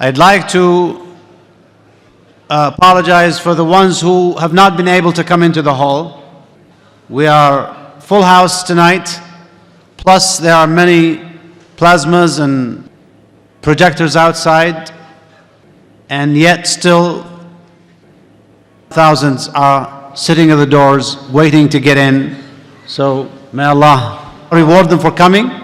I'd like to apologize for the ones who have not been able to come into the hall. We are full house tonight, plus there are many plasmas and projectors outside, and yet still thousands are sitting at the doors waiting to get in. So may Allah reward them for coming.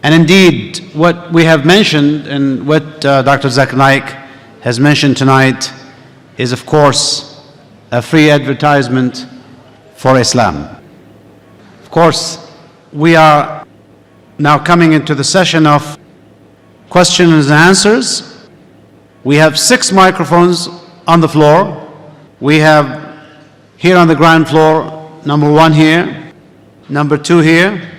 And indeed, what we have mentioned and what Dr. ZAKIR NAIK has mentioned tonight is, of course, a free advertisement for Islam. Of course, we are now coming into the session of questions and answers. We have 6 microphones on the floor. We have here on the ground floor, number 1 here, number 2 here.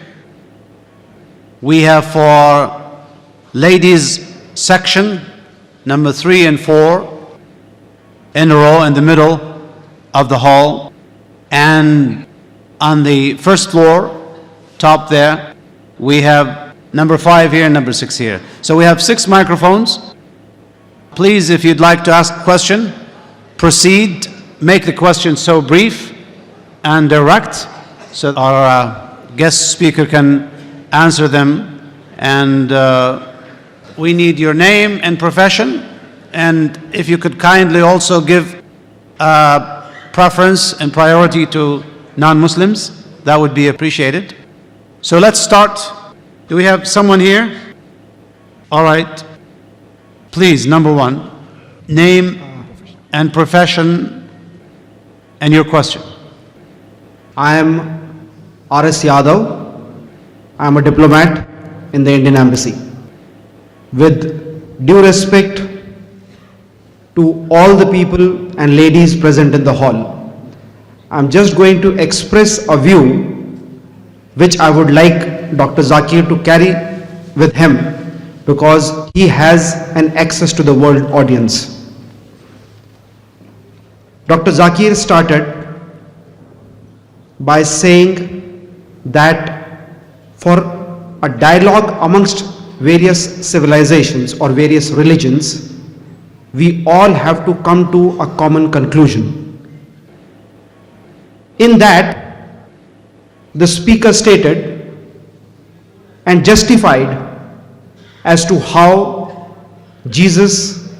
We have for ladies section, number 3 and 4, in a row in the middle of the hall. And on the first floor, top there, we have number 5 here and number 6 here. So we have 6 microphones. Please, if you'd like to ask a question, proceed. Make the question so brief and direct so that our guest speaker can answer them. And we need your name and profession. And if you could kindly also give preference and priority to non-Muslims, that would be appreciated. So let's start. Do we have someone here? All right. Please, number 1, name and profession and your question. I am R.S. Yadav. I am a diplomat in the Indian Embassy. With due respect to all the people and ladies present in the hall, I am just going to express a view which I would like Dr. Zakir to carry with him, because he has an access to the world audience. Dr. Zakir started by saying that for a dialogue amongst various civilizations or various religions, we all have to come to a common conclusion. In that, the speaker stated and justified as to how Jesus,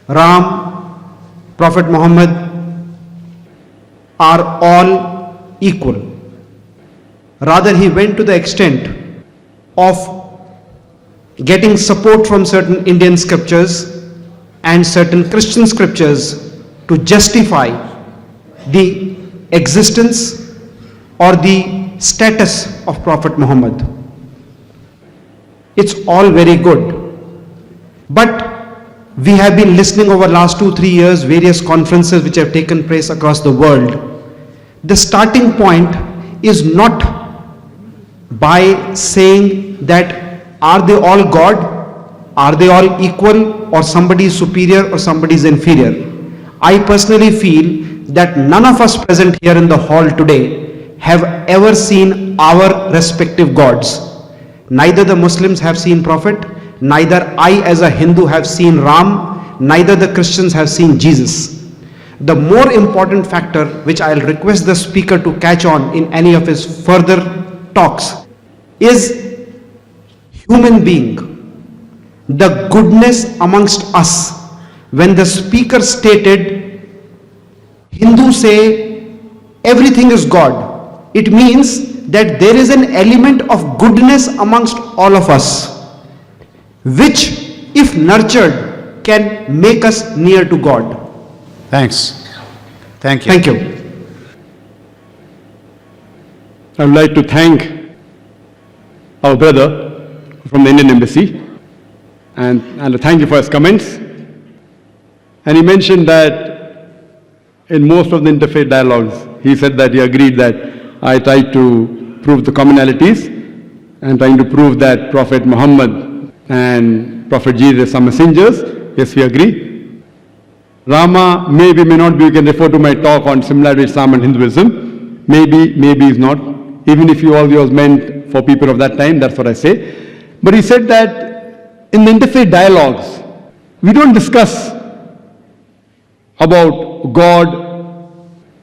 Ram, Prophet Muhammad are all equal. Rather, he went to the extent of getting support from certain Indian scriptures and certain Christian scriptures to justify the existence or the status of Prophet Muhammad. It's all very good, but we have been listening over the last 2-3 years various conferences which have taken place across the world. The starting point is not by saying that are they all God, are they all equal, or somebody is superior or somebody is inferior. I personally feel that none of us present here in the hall today have ever seen our respective gods. Neither the Muslims have seen Prophet, neither I as a Hindu have seen Ram, neither the Christians have seen Jesus. The more important factor which I'll request the speaker to catch on in any of his further talks is human being, the goodness amongst us. When the speaker stated, Hindus say everything is God, it means that there is an element of goodness amongst all of us, which, if nurtured, can make us near to God. Thanks. Thank you. Thank you. I would like to thank our brother from the Indian Embassy and thank you for his comments. And he mentioned that in most of the interfaith dialogues, he said that he agreed that I tried to prove the commonalities and trying to prove that Prophet Muhammad and Prophet Jesus are messengers. Yes, we agree. Rama may not be, you can refer to my talk on similarity Islam and Hinduism. Maybe is not. Even if all yours meant for people of that time, that's what I say. But he said that in the interfaith dialogues, We don't discuss about God.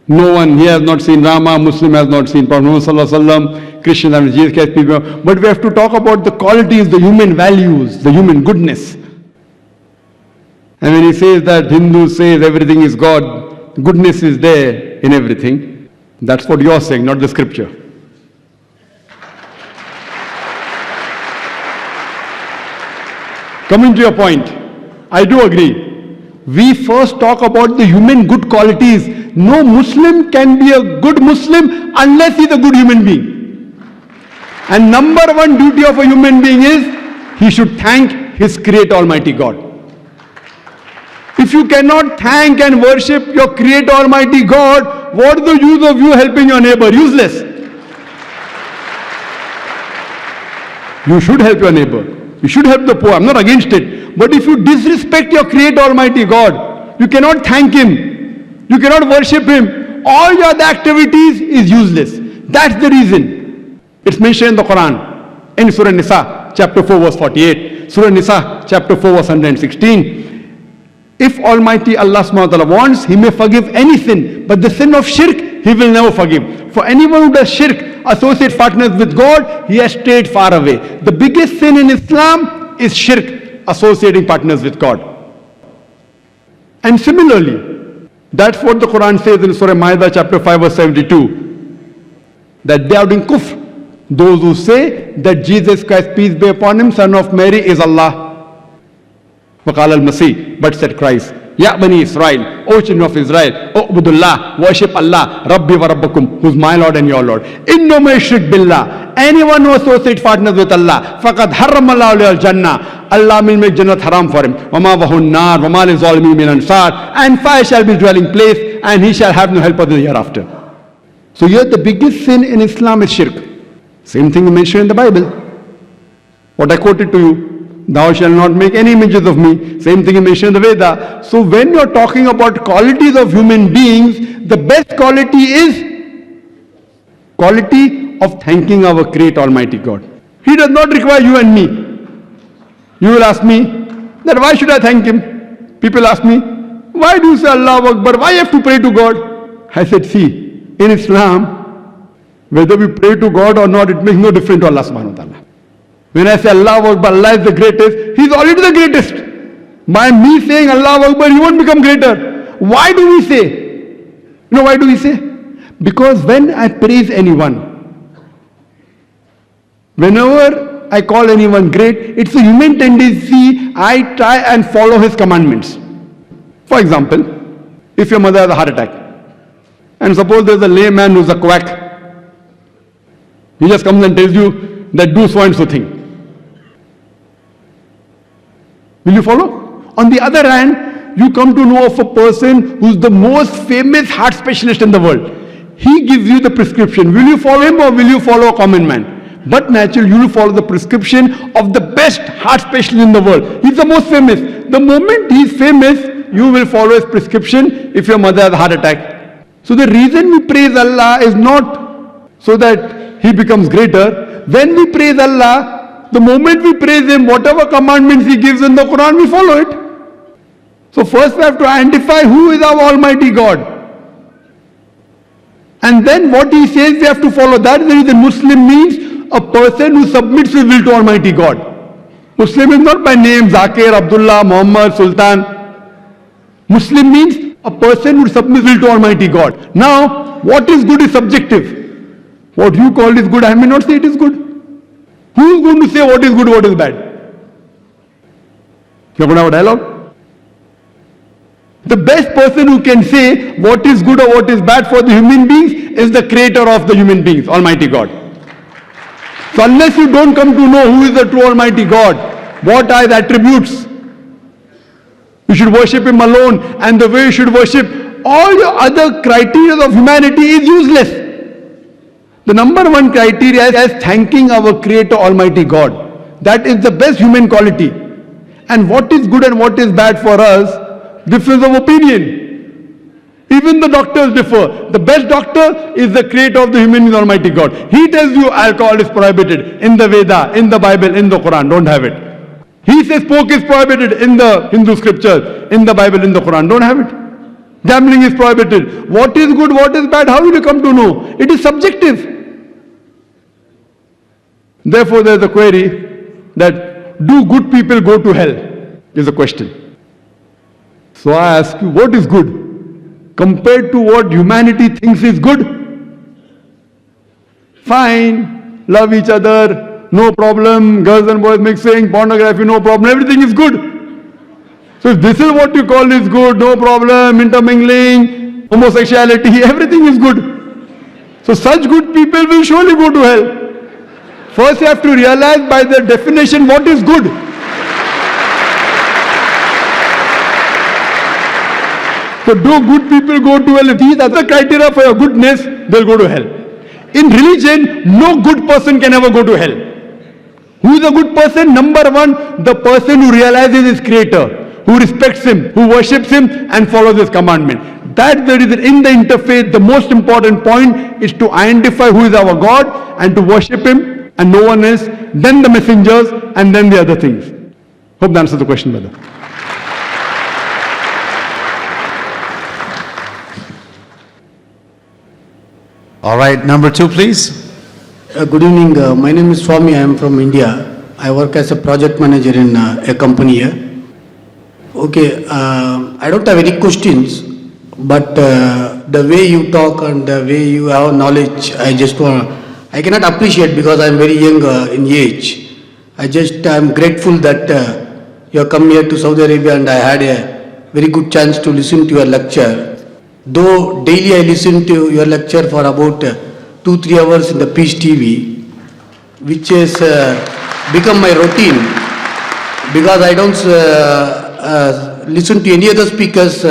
No one here has not seen Rama, Muslim has not seen Prophet Muhammad Sallallahu Alaihi Wasallam, Christian has Jesus Christ, people. But we have to talk about the qualities, the human values, the human goodness. And when he says that Hindu says everything is God, goodness is there in everything, that's what you're saying, not the scripture. Coming to your point, I do agree. We first talk about the human good qualities. No Muslim can be a good Muslim unless he's a good human being. And number one duty of a human being is he should thank his Creator Almighty God. If you cannot thank and worship your Creator Almighty God, what is the use of you helping your neighbor? Useless. You should help your neighbor. You should help the poor. I'm not against it. But if you disrespect your Creator Almighty God, you cannot thank Him, you cannot worship Him, all your other activities is useless. That's the reason. It's mentioned in the Quran, in Surah Nisa, chapter 4, verse 48. Surah Nisa, chapter 4, verse 116. If Almighty Allah subhanahu wa ta'ala wants, He may forgive any sin, but the sin of shirk, He will never forgive. For anyone who does shirk, associates partners with God, he has strayed far away. The biggest sin in Islam is shirk, associating partners with God. And similarly, that's what the Quran says in Surah Ma'idah chapter 5 verse 72, that they are doing kufr. Those who say that Jesus Christ, peace be upon him, son of Mary, is Allah. Waqala al-Masih, but said Christ, Ya Bani Israel, O children of Israel, O Abdullah, worship Allah, Rabbi wa Rabbakum, who is my Lord and your Lord. Inno may shirk billah, anyone who associates partners with Allah, faqad harram Allah al-Jannah, Allah will make Jannat haram for him. Wama vahun nar, wama li zalimin min ansar, and fire shall be his dwelling place, and he shall have no help of the hereafter. So here the biggest sin in Islam is shirk. Same thing mentioned in the Bible. What I quoted to you. Thou shalt not make any images of me. Same thing is mentioned in the Veda. So when you're talking about qualities of human beings, the best quality is quality of thanking our great Almighty God. He does not require you and me. You will ask me that why should I thank Him? People ask me, why do you say Allahu Akbar? Why you have to pray to God? I said, see, in Islam, whether we pray to God or not, it makes no difference to Allah subhanahu wa ta'ala. When I say Allahu Akbar, Allah is the greatest, He is already the greatest. By me saying Allahu Akbar, He won't become greater. Why do we say? You know why do we say? Because when I praise anyone, whenever I call anyone great, it's a human tendency, I try and follow his commandments. For example, if your mother has a heart attack, and suppose there's a layman who's a quack, he just comes and tells you that do so and so thing. Will you follow? On the other hand, you come to know of a person who's the most famous heart specialist in the world. He gives you the prescription. Will you follow him or will you follow a common man? But naturally, you will follow the prescription of the best heart specialist in the world. He's the most famous. The moment he's famous, you will follow his prescription if your mother has a heart attack. So the reason we praise Allah is not so that He becomes greater. When we praise Allah, the moment we praise Him, whatever commandments He gives in the Quran, we follow it. So first we have to identify who is our Almighty God. And then what He says we have to follow. That is the reason Muslim means a person who submits his will to Almighty God. Muslim is not by name, Zakir, Abdullah, Muhammad, Sultan. Muslim means a person who submits his will to Almighty God. Now, what is good is subjective. What you call is good, I may not say it is good. Who is going to say what is good, what is bad? You're going to have a dialogue? The best person who can say what is good or what is bad for the human beings is the creator of the human beings, Almighty God. So unless you don't come to know who is the true Almighty God, what are His attributes, you should worship Him alone, and the way you should worship all your other criteria of humanity is useless. The number one criteria is thanking our Creator Almighty God. That is the best human quality. And what is good and what is bad for us, difference of opinion. Even the doctors differ. The best doctor is the Creator of the human being, Almighty God. He tells you alcohol is prohibited in the Veda, in the Bible, in the Quran. Don't have it. He says pork is prohibited in the Hindu scriptures, in the Bible, in the Quran. Don't have it. Gambling is prohibited. What is good, what is bad, how will you come to know? It is subjective. Therefore, there is a query that do good people go to hell? Is a question. So I ask you, what is good? Compared to what humanity thinks is good? Fine, love each other, no problem, girls and boys mixing, pornography, no problem, everything is good. So if this is what you call is good, no problem, intermingling, homosexuality, everything is good. So such good people will surely go to hell. First you have to realize by the definition what is good. So do good people go to hell? If these are the criteria for your goodness, they'll go to hell. In religion, no good person can ever go to hell. Who is a good person? Number one, the person who realizes his creator, who respects him, who worships him and follows his commandment. That's the reason in the interfaith, the most important point is to identify who is our God and to worship him and no one else, then the messengers and then the other things. Hope that answers the question, brother. All right, number 2, please. Good evening. My name is Swami. I am from India. I work as a project manager in a company here. Okay, I don't have any questions, but the way you talk and the way you have knowledge, I cannot appreciate because I am very young in age. I am grateful that you have come here to Saudi Arabia and I had a very good chance to listen to your lecture. Though daily I listen to your lecture for about 2-3 hours in the Peace TV, which has become my routine because I don't listen to any other speakers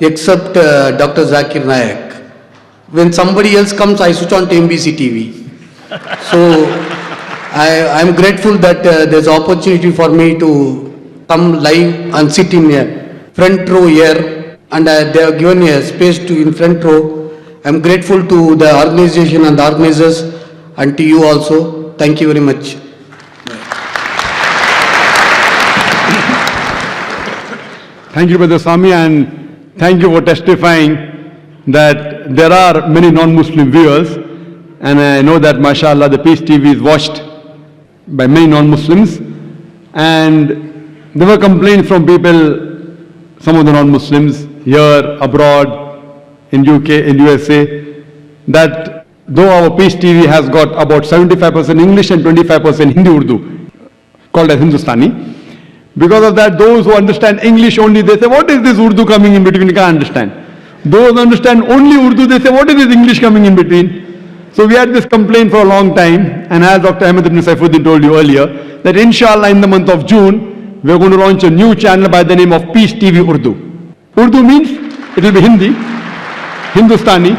except Dr. ZAKIR NAIK. When somebody else comes, I switch on to MBC TV. So I am grateful that there's opportunity for me to come live and sit in a front row here. And they have given me a space to in front row. I am grateful to the organization and the organizers and to you also. Thank you very much. Thank you, Brother Swami, and thank you for testifying that there are many non-Muslim viewers, and I know that, mashallah, the Peace TV is watched by many non-Muslims, and there were complaints from people, some of the non-Muslims, here, abroad, in UK, in USA, that though our Peace TV has got about 75% English and 25% Hindi Urdu, called as Hindustani, because of that, those who understand English only, they say, what is this Urdu coming in between? You can't understand. Those who understand only Urdu, they say, what is this English coming in between? So we had this complaint for a long time, and as Dr. Ahmed ibn Saifuddin told you earlier, that inshallah in the month of June, we are going to launch a new channel by the name of Peace TV Urdu. Urdu means it will be Hindi, Hindustani,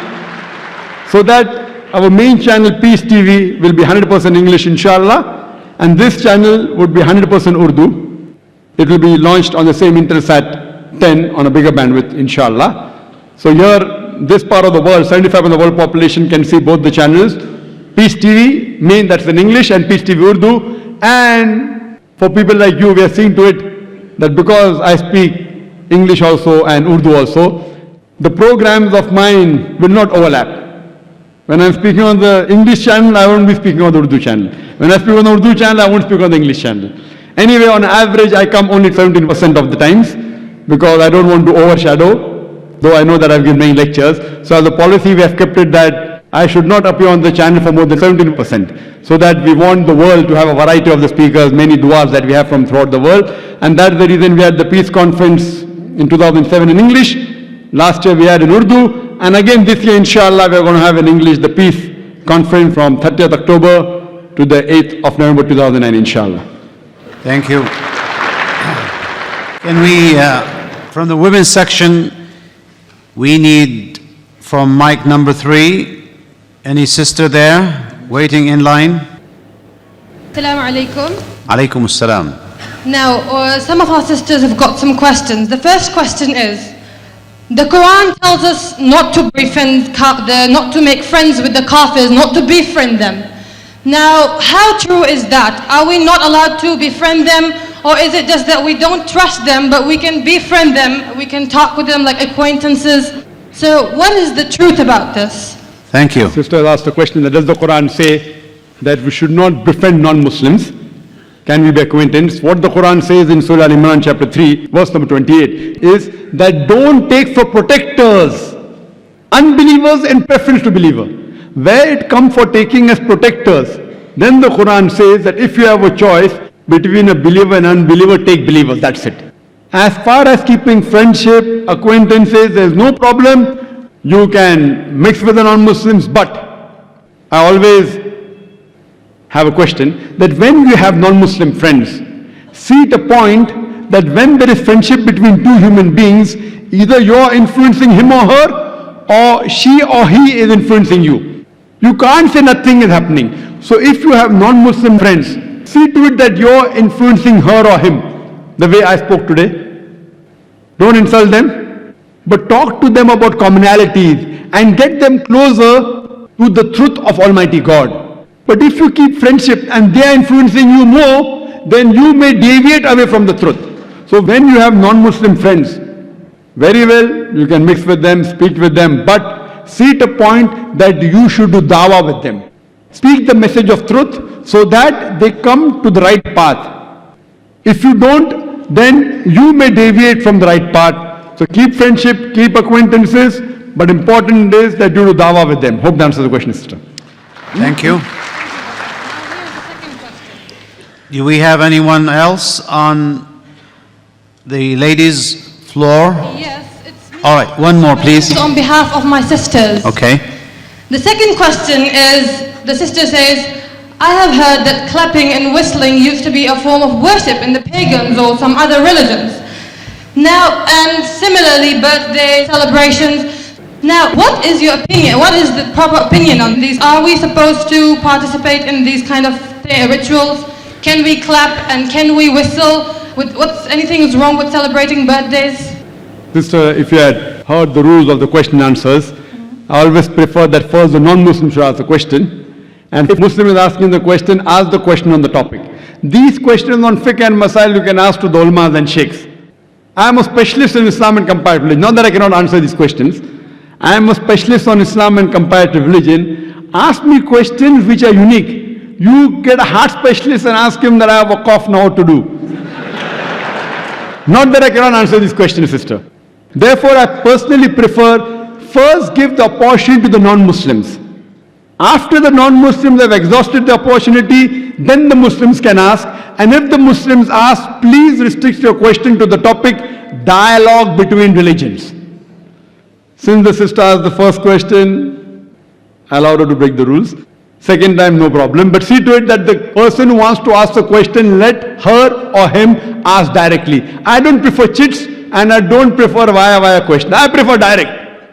so that our main channel Peace TV will be 100% English inshallah, and this channel would be 100% Urdu. It will be launched on the same Intelsat 10 on a bigger bandwidth inshallah. So here, this part of the world, 75% of the world population can see both the channels. Peace TV, main that's in English, and Peace TV Urdu. And for people like you, we are seeing to it that because I speak English also and Urdu also, the programs of mine will not overlap. When I'm speaking on the English channel, I won't be speaking on the Urdu channel. When I speak on the Urdu channel, I won't speak on the English channel. Anyway, on average, I come only 17% of the times because I don't want to overshadow, though I know that I've given many lectures. So as a policy, we have kept it that I should not appear on the channel for more than 17%, so that we want the world to have a variety of the speakers, many du'as that we have from throughout the world. And that's the reason we had the Peace Conference in 2007 in English. Last year we had in Urdu, and again this year inshallah we are going to have in English the Peace Conference from 30th October to the 8th of November 2009 inshallah. Thank you. Can we, from the women's section, we need from mic number 3, any sister there waiting in line? Assalamu alaikum. Alaikum assalam. Now, some of our sisters have got some questions. The first question is, the Quran tells us not to befriend, not to make friends with the kafirs, not to befriend them. Now, how true is that? Are we not allowed to befriend them, Or is it just that we don't trust them, but we can befriend them, we can talk with them like acquaintances? So what is the truth about this? Thank you. Sister has asked a question that does the Quran say that we should not befriend non-Muslims? Can we be acquaintance? What the Quran says in Surah Al-Imran chapter 3, verse number 28 is that don't take for protectors unbelievers in preference to believer. Where it comes for taking as protectors, then the Quran says that if you have a choice between a believer and unbeliever, take believers, that's it. As far as keeping friendship, acquaintances, there's no problem. You can mix with the non-Muslims, but I always have a question that when you have non-Muslim friends, see it a point that when there is friendship between two human beings, either you're influencing him or her, or she or he is influencing you. You can't say nothing is happening. So if you have non-Muslim friends, see to it that you're influencing her or him, the way I spoke today. Don't insult them, but talk to them about commonalities and get them closer to the truth of Almighty God. But if you keep friendship and they are influencing you more, then you may deviate away from the truth. So when you have non-Muslim friends, very well, you can mix with them, speak with them, but see it a point that you should do dawah with them. Speak the message of truth so that they come to the right path. If you don't, then you may deviate from the right path. So keep friendship, keep acquaintances, but important is that you do dawah with them. Hope that answers the question, sister. Thank you. Do we have anyone else on the ladies' floor? Yes, it's me. All right, one more, please. On behalf of my sisters. Okay. The second question is, the sister says, I have heard that clapping and whistling used to be a form of worship in the pagans or some other religions. Now, and similarly, birthday celebrations. Now, what is your opinion? What is the proper opinion on these? Are we supposed to participate in these kind of rituals? Can we clap and can we whistle? Anything is wrong with celebrating birthdays? Sister, if you had heard the rules of the question and answers, I always prefer that first the non-Muslim should ask the question. And if Muslim is asking the question, ask the question on the topic. These questions on fiqh and masail you can ask to the ulmas and sheikhs. I am a specialist in Islam and comparative religion. Not that I cannot answer these questions. I am a specialist on Islam and comparative religion. Ask me questions which are unique. You get a heart specialist and ask him that I have a cough now what to do. Not that I cannot answer these questions, sister. Therefore, I personally prefer first give the opportunity to the non-Muslims. After the non-Muslims have exhausted the opportunity, then the Muslims can ask. And if the Muslims ask, please restrict your question to the topic dialogue between religions. Since the sister asked the first question, I allowed her to break the rules. Second time, no problem. But see to it that the person who wants to ask the question, let her or him ask directly. I don't prefer chits and I don't prefer via question. I prefer direct.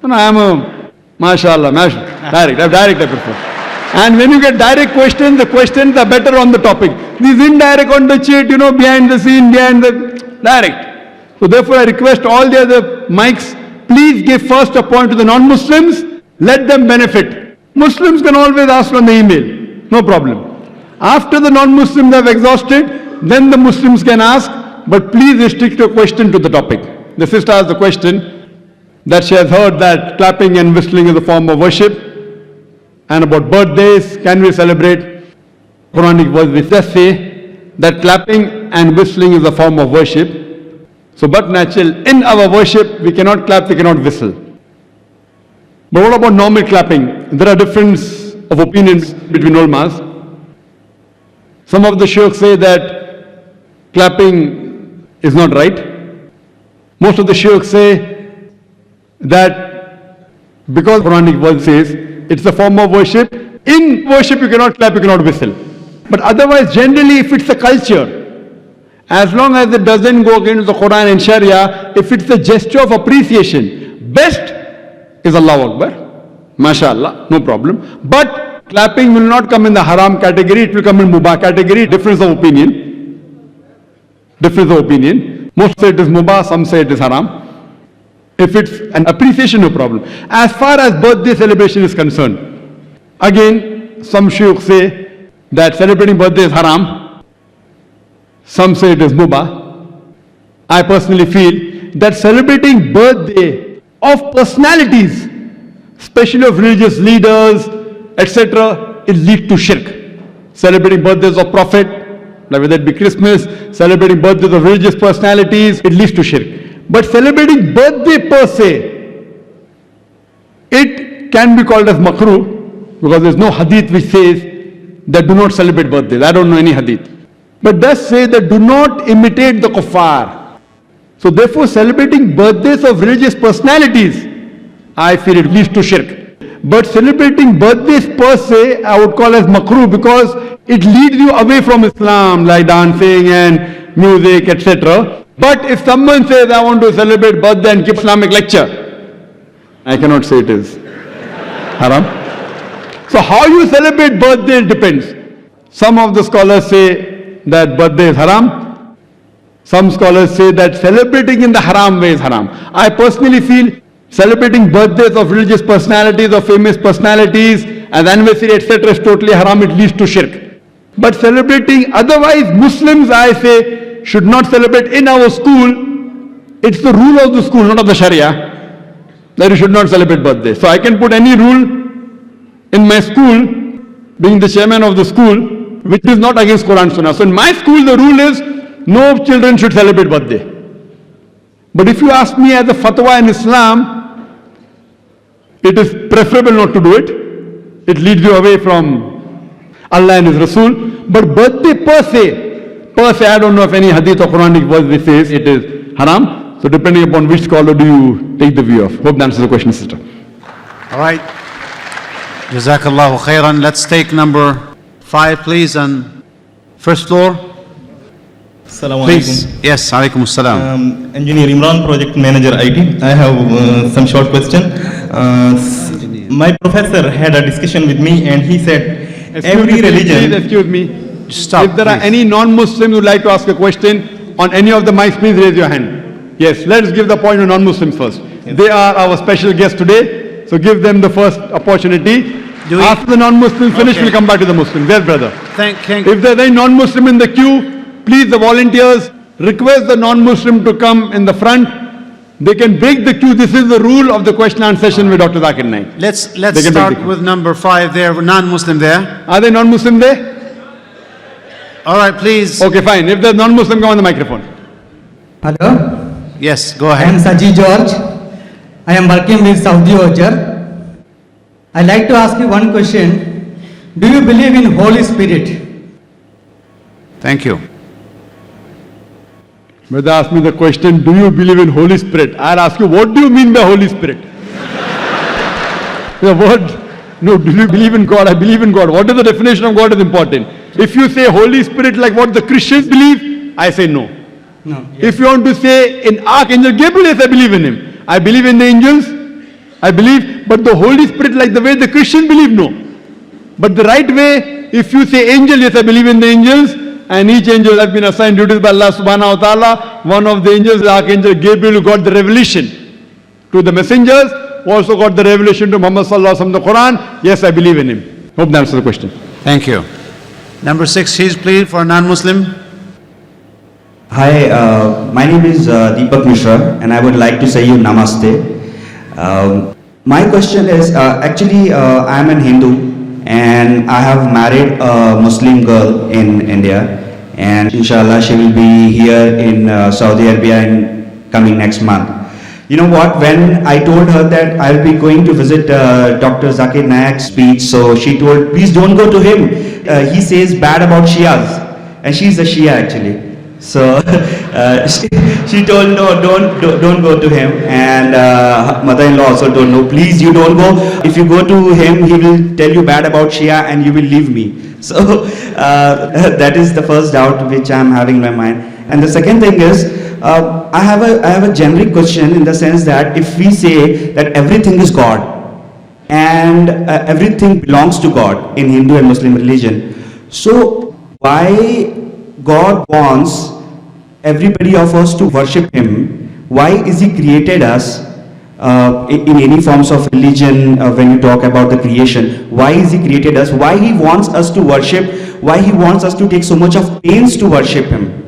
And I am a mashallah, direct I prefer. And when you get direct questions, the questions are better on the topic. These indirect on the chit, behind the scene, behind the direct. So therefore I request all the other mics, please give first a point to the non-Muslims, let them benefit. Muslims can always ask on the email, no problem. After the non-Muslims have exhausted, then the Muslims can ask, but please restrict your question to the topic. The sister asked the question that she has heard that clapping and whistling is a form of worship, and about birthdays, can we celebrate? Quranic verse which just say that clapping and whistling is a form of worship. So but natural, in our worship, we cannot clap, we cannot whistle. But what about normal clapping? There are differences of opinions between ulmas. Some of the sheikhs say that clapping is not right. Most of the sheikhs say that because Quranic verse says it's a form of worship, in worship you cannot clap, you cannot whistle. But otherwise, generally, if it's a culture, as long as it doesn't go against the Quran and Sharia, if it's a gesture of appreciation, best is Allahu Akbar, mashallah, no problem. But clapping will not come in the haram category, it will come in mubah category, difference of opinion. Difference of opinion. Most say it is mubah, some say it is haram. If it's an appreciation, no problem. As far as birthday celebration is concerned, again, some sheikhs say that celebrating birthday is haram. some say it is mubah. I personally feel that celebrating birthday of personalities, especially of religious leaders, etc., it leads to shirk. Celebrating birthdays of Prophet, like whether it be Christmas, celebrating birthdays of religious personalities, it leads to shirk. But celebrating birthday per se, it can be called as makruh, because there is no hadith which says that do not celebrate birthdays. I don't know any hadith. But does say that do not imitate the kuffar. So therefore celebrating birthdays of religious personalities, I feel it leads to shirk. But celebrating birthdays per se, I would call as makruh, because it leads you away from Islam, like dancing and music, etc. But if someone says, I want to celebrate birthday and give Islamic lecture, I cannot say it is haram. So how you celebrate birthday depends. Some of the scholars say that birthday is haram. Some scholars say that celebrating in the haram way is haram. I personally feel celebrating birthdays of religious personalities or famous personalities as anniversary, etc. is totally haram. It leads to shirk. But celebrating otherwise, Muslims, I say, should not celebrate in our school. It's the rule of the school, not of the Sharia, that you should not celebrate birthdays. So I can put any rule in my school, being the chairman of the school, which is not against Quran Sunnah. So in my school, the rule is no children should celebrate birthday. But if you ask me as a fatwa in Islam, it is preferable not to do it. It leads you away from Allah and His Rasul. But birthday per se, I don't know if any hadith or Quranic verse which says it is haram. So depending upon which scholar do you take the view of. Hope that answers the question, sister. All right. Jazakallahu khairan. Let's take number 5, please, on first floor. Assalamu Please. alaikum. Yes, alaikum assalam. Engineer Imran, project manager IT. I have some short question. My professor had a discussion with me and he said every religion. Please excuse me. Stop, If there are please. any non-Muslims who would like to ask a question on any of the mics, please raise your hand. Yes, let's give the point to non-Muslims first. They are our special guests today, so give them the first opportunity. After the non-Muslims finish, Okay. we'll come back to the Muslims. Yes, brother. Thank If there's any non-Muslim in the queue, please, the volunteers, request the non-Muslim to come in the front. They can break the queue. This is the rule of the question and answer session with Dr. ZAKIR NAIK. Let's They can take start the- with number 5 there, non-Muslim there. Are there non-Muslim there? All right, please. Okay, fine. If there's non-Muslim, come on the microphone. Hello, Yes, go I am ahead. Saji George. I am working with Saudi Ojar. I like to ask you one question. Do you believe in Holy Spirit? Thank you. Brother asked me the question, do you believe in Holy Spirit? I'll ask you, what do you mean by Holy Spirit? The word, no, do you believe in God? I believe in God. What is the definition of God is important. If you say Holy Spirit like what the Christians believe, I say no. No. If you want to say in Archangel Gabriel, yes, I believe in him. I believe in the angels, I believe, but the Holy Spirit like the way the Christians believe, no. But the right way, if you say angel, yes, I believe in the angels, and each angel has been assigned duties by Allah subhanahu wa ta'ala. One of the angels, the Archangel Gabriel, who got the revelation to the messengers, also got the revelation to Muhammad sallallahu alaihi wasallam, the Quran. Yes, I believe in him. Hope that answers the question. Thank you. Number 6, please, for a non-Muslim. Hi, my name is Deepak Mishra and I would like to say you namaste. My question is, actually I am an Hindu and I have married a Muslim girl in India and inshallah she will be here in Saudi Arabia in coming next month. You know what, when I told her that I'll be going to visit Dr. ZAKIR Naik's speech, so she told, please don't go to him. He says bad about Shias and she's a Shia actually. So she told no, don't go to him, and her mother-in-law also told no, please you don't go. If you go to him, he will tell you bad about Shia and you will leave me. So that is the first doubt which I am having in my mind. And the second thing is, I have a generic question in the sense that if we say that everything is God and everything belongs to God in Hindu and Muslim religion, so why God wants everybody of us to worship Him? Why is He created us in any forms of religion? When you talk about the creation, why is He created us? Why He wants us to worship? Why He wants us to take so much of pains to worship Him?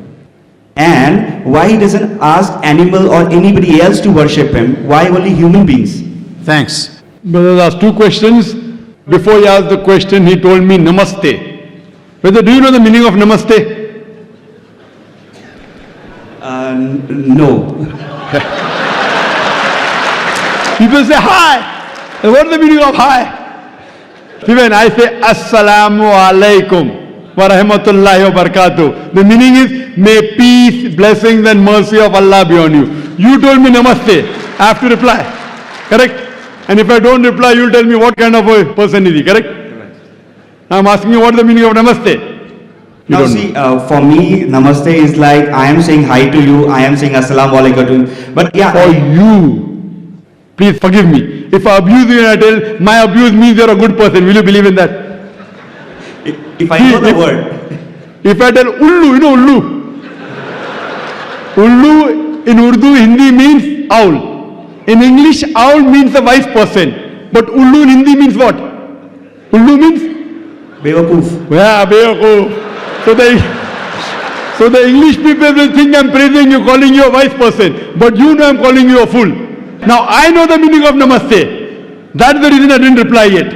And why he doesn't ask animal or anybody else to worship him? Why only human beings? Thanks. Brother asked two questions. Before he asked the question, he told me Namaste. Brother, do you know the meaning of Namaste? No. People say hi. And what is the meaning of hi? See, when I say Assalamu alaikum wa rahmatullahi wa barakatuh, the meaning is may peace, blessings and mercy of Allah be on you. You told me Namaste. I have to reply. Correct? And if I don't reply, you'll tell me what kind of a person is he. Correct? I'm asking you what is the meaning of Namaste. You Now don't see, know. for me, Namaste is like I am saying hi to you, I am saying Assalamu alaikum to you. But yeah, For you, please forgive me. If I abuse you and I tell my abuse means you're a good person, will you believe in that? if I know the word, If I tell Ullu, you know Ullu? Ullu in Urdu, Hindi means owl. In English, owl means a wise person. But Ullu in Hindi means what? Ullu means? Bewakoof. Yeah, Bewakoof. So the English people will think I'm praising you, calling you a wise person. But you know I'm calling you a fool. Now I know the meaning of Namaste. That's the reason I didn't reply yet.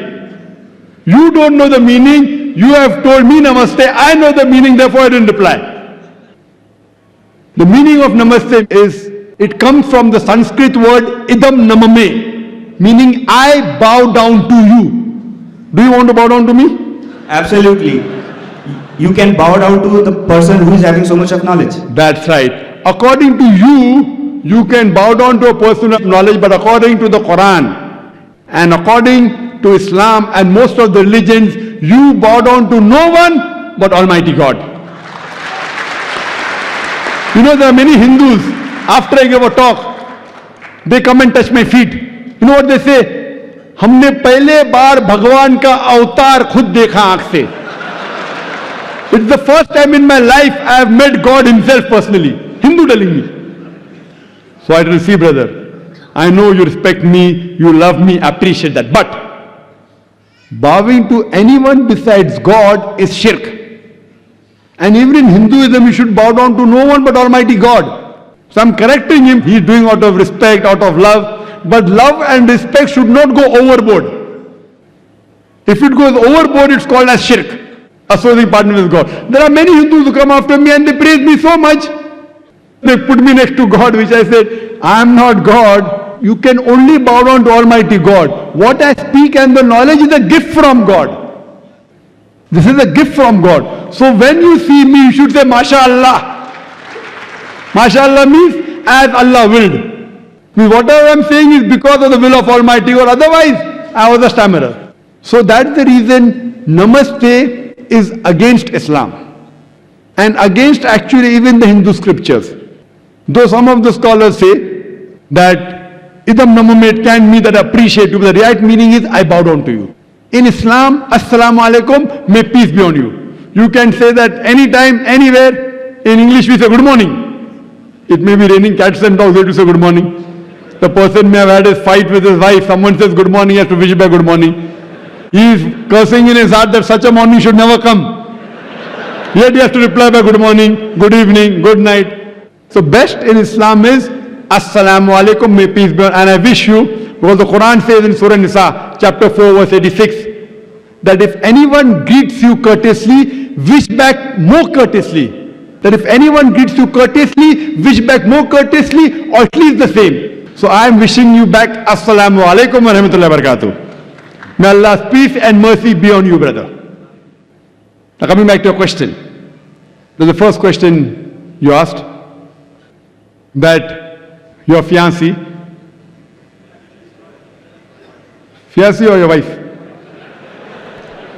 You don't know the meaning. You have told me Namaste. I know the meaning, therefore I didn't reply. The meaning of Namaste is, it comes from the Sanskrit word idam namame, meaning I bow down to you. Do you want to bow down to me? Absolutely. You can bow down to the person who is having so much of knowledge. That's right. According to you, you can bow down to a person of knowledge, but according to the Quran and according to Islam and most of the religions, you bow down to no one but Almighty God. You know, there are many Hindus, after I give a talk, they come and touch my feet. You know what they say? हमने पहले बार भगवान का अवतार खुद देखा आंख से. It's the first time in my life I have met God himself personally. Hindu telling me. So I tell you, see brother, I know you respect me, you love me, appreciate that. But bowing to anyone besides God is shirk. And even in Hinduism, you should bow down to no one but Almighty God. So I'm correcting him. He's doing out of respect, out of love. But love and respect should not go overboard. If it goes overboard, it's called as shirk. Associating partner with God. There are many Hindus who come after me and they praise me so much. They put me next to God, which I said, I am not God. You can only bow down to Almighty God. What I speak and the knowledge is a gift from God. This is a gift from God. So when you see me, you should say, MashaAllah. MashaAllah means as Allah willed. Means whatever I am saying is because of the will of Almighty God. Otherwise, I was a stammerer. So that's the reason Namaste is against Islam and against actually even the Hindu scriptures. Though some of the scholars say that idam namame can mean that I appreciate you, but the right meaning is I bow down to you. In Islam, Assalamu alaikum, may peace be on you. You can say that anytime, anywhere. In English we say good morning. It may be raining cats and dogs, they have to say good morning. The person may have had a fight with his wife, someone says good morning, he has to wish back good morning. He is cursing in his heart that such a morning should never come. Yet he has to reply by good morning, good evening, good night. So best in Islam is Assalamu alaikum, may peace be on. And I wish you, because the Quran says in Surah Nisa, chapter 4, verse 86, that if anyone greets you courteously, wish back more courteously. That if anyone greets you courteously, wish back more courteously, or at least the same. So I am wishing you back Assalamu alaikum wa rahmatullahi wa barakatuh. May Allah's peace and mercy be on you, brother. Now coming back to your question. The first question you asked, that your fiancée or your wife?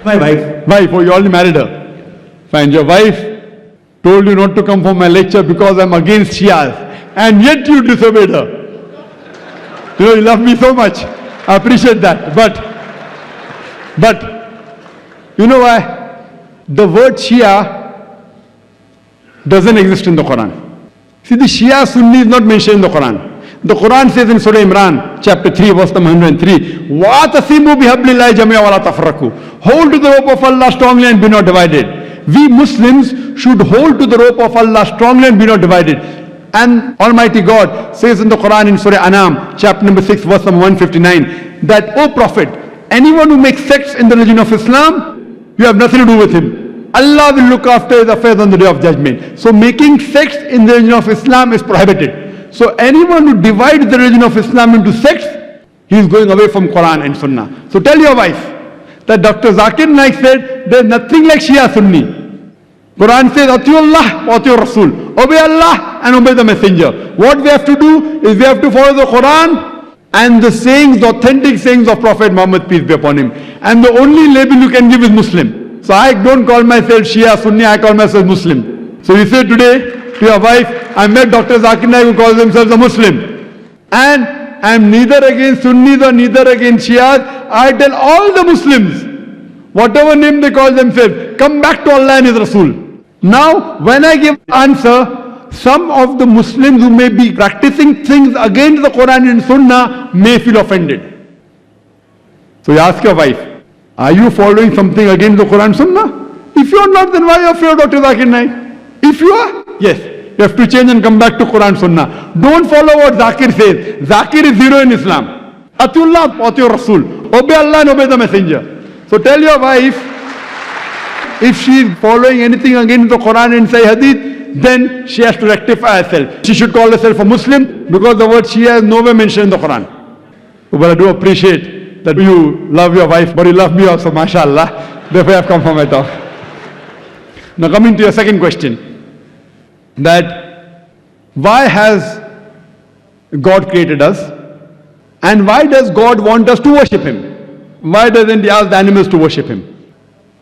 My wife. Wife, oh, you already married her. Fine, your wife told you not to come for my lecture because I'm against Shias. And yet you disobeyed her. You know, you love me so much. I appreciate that. But, you know why? The word Shia doesn't exist in the Quran. See, the Shia Sunni is not mentioned in the Quran. The Quran says in Surah Imran, chapter 3, verse number 103, وَاتَصِمُوا بِحَبْلِ اللَّهِ جَمِيعًا وَلَا تَفْرَقُوا. Hold to the rope of Allah strongly and be not divided. we Muslims should hold to the rope of Allah strongly and be not divided. And Almighty God says in the Quran in Surah Anam, chapter number 6, verse number 159, that, O Prophet, anyone who makes sects in the religion of Islam, you have nothing to do with him. Allah will look after his affairs on the day of judgment. So making sects in the religion of Islam is prohibited. So anyone who divides the religion of Islam into sects, he is going away from Quran and Sunnah. So tell your wife that Dr. ZAKIR Naik said, there is nothing like Shia Sunni. Quran says, Atiullah wa Atiur Rasul. Obey Allah and obey the Messenger. What we have to do is we have to follow the Quran and the sayings, the authentic sayings of Prophet Muhammad, peace be upon him. And the only label you can give is Muslim. So I don't call myself Shia Sunni, I call myself Muslim. So you say today to your wife, I met Dr. ZAKIR Naik who calls himself a Muslim. And I am neither against Sunnis or neither against Shias. I tell all the Muslims, whatever name they call themselves, come back to Allah and His Rasul. Now, when I give answer, some of the Muslims who may be practicing things against the Quran and Sunnah may feel offended. So you ask your wife, are you following something against the Quran and Sunnah? If you are not, then why are you afraid of Dr. ZAKIR Naik? If you are, yes, you have to change and come back to Quran and Sunnah. Don't follow what Zakir says. Zakir is zero in Islam. Atiullah, Atiur Rasul. Obey Allah and obey the Messenger. So tell your wife, if she is following anything against the Quran and Sahih Hadith, then she has to rectify herself. She should call herself a Muslim because the word Shia is nowhere mentioned in the Quran. But I do appreciate that you love your wife, but you love me also, mashallah. Therefore I have come for my talk. Now coming to your second question, that why has God created us and why does God want us to worship Him? Why doesn't He ask the animals to worship Him?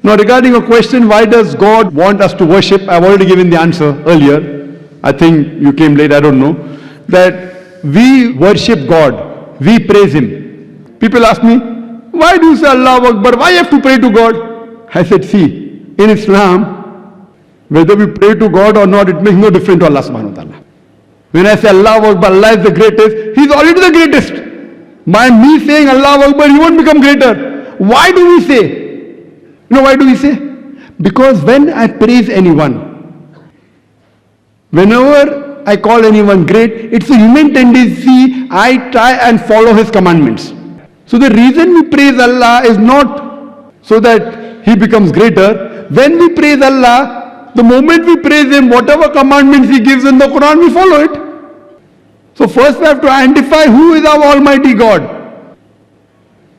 Now regarding a question, why does God want us to worship? I've already given the answer earlier. I think you came late, I don't know. That we worship God, we praise Him. People ask me, why do you say Allahu Akbar? Why you have to pray to God? I said, see, in Islam, whether we pray to God or not, it makes no difference to Allah subhanahu wa ta'ala. When I say Allahu Akbar, Allah is the greatest, He is already the greatest. By me saying Allahu Akbar, He won't become greater. Why do we say? You know why do we say? Because when I praise anyone, whenever I call anyone great, it's a human tendency, I try and follow His commandments. So the reason we praise Allah is not so that He becomes greater. When we praise Allah, the moment we praise Him, whatever commandments He gives in the Quran, we follow it. So first we have to identify who is our Almighty God.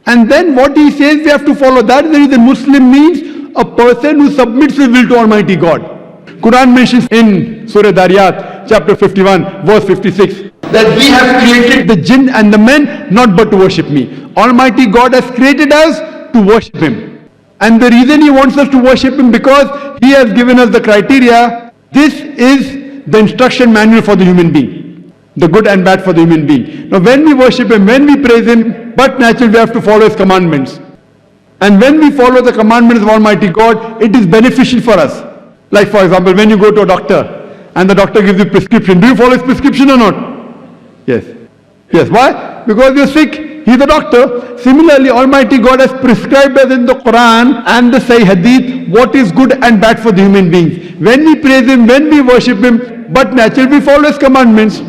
And then what He says we have to follow. That is the reason Muslim means a person who submits his will to Almighty God. Quran mentions in Surah Dariyat, chapter 51, verse 56, that we have created the jinn and the men not but to worship me. Almighty God has created us to worship Him. And the reason He wants us to worship Him because He has given us the criteria. This is the instruction manual for the human being. The good and bad for the human being. Now when we worship Him, when we praise Him, but naturally we have to follow His commandments. And when we follow the commandments of Almighty God, it is beneficial for us. Like for example, when you go to a doctor and the doctor gives you prescription, do you follow his prescription or not? Yes. Yes. Why? Because you're sick. He's a doctor. Similarly, Almighty God has prescribed us in the Quran and the Sahih Hadith what is good and bad for the human beings. When we praise Him, when we worship Him, but naturally we follow His commandments.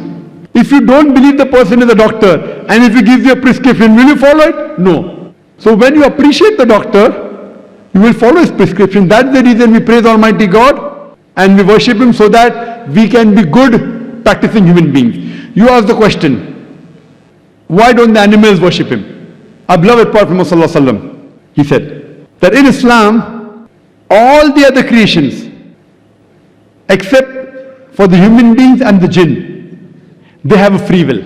If you don't believe the person is a doctor and if he gives you a prescription, will you follow it? No. So when you appreciate the doctor, you will follow his prescription. That's the reason we praise Almighty God and we worship Him so that we can be good practicing human beings. You ask the question, why don't the animals worship Him? Our beloved Prophet Muhammad, he said that in Islam, all the other creations except for the human beings and the jinn, they have a free will.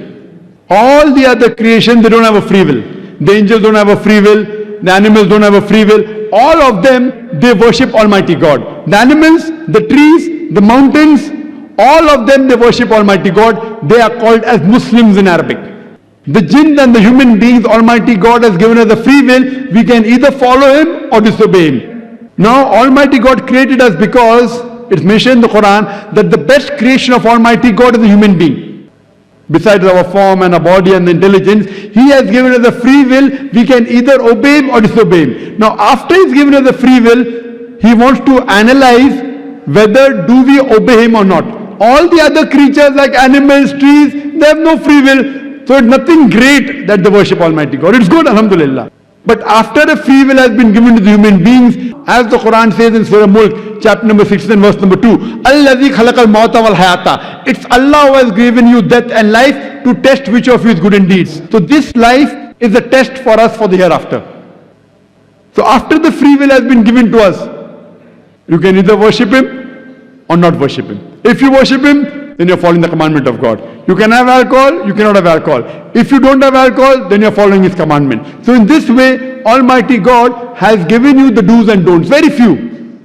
All the other creation, they don't have a free will. The angels don't have a free will. The animals don't have a free will. All of them, they worship Almighty God. The animals, the trees, the mountains, all of them, they worship Almighty God. They are called as Muslims in Arabic. The jinn and the human beings, Almighty God has given us a free will. We can either follow Him or disobey Him. Now, Almighty God created us because it's mentioned in the Quran that the best creation of Almighty God is a human being. Besides our form and our body and the intelligence, He has given us a free will. We can either obey Him or disobey Him. Now after He's given us a free will, he wants to analyze whether do we obey him or not. All the other creatures like animals, trees, they have no free will. So it's nothing great that they worship Almighty God. It's good, alhamdulillah. But after a free will has been given to the human beings, as the Quran says in Surah Mulk, chapter number 16, verse number 2, Allazi khalaqal mauta wal hayata. It's Allah who has given you death and life to test which of you is good in deeds. So this life is a test for us for the hereafter. So after the free will has been given to us, you can either worship him or not worship him. If you worship him, then you're following the commandment of God. You can have alcohol, you cannot have alcohol. If you don't have alcohol, then you're following his commandment. So in this way, Almighty God has given you the do's and don'ts, very few.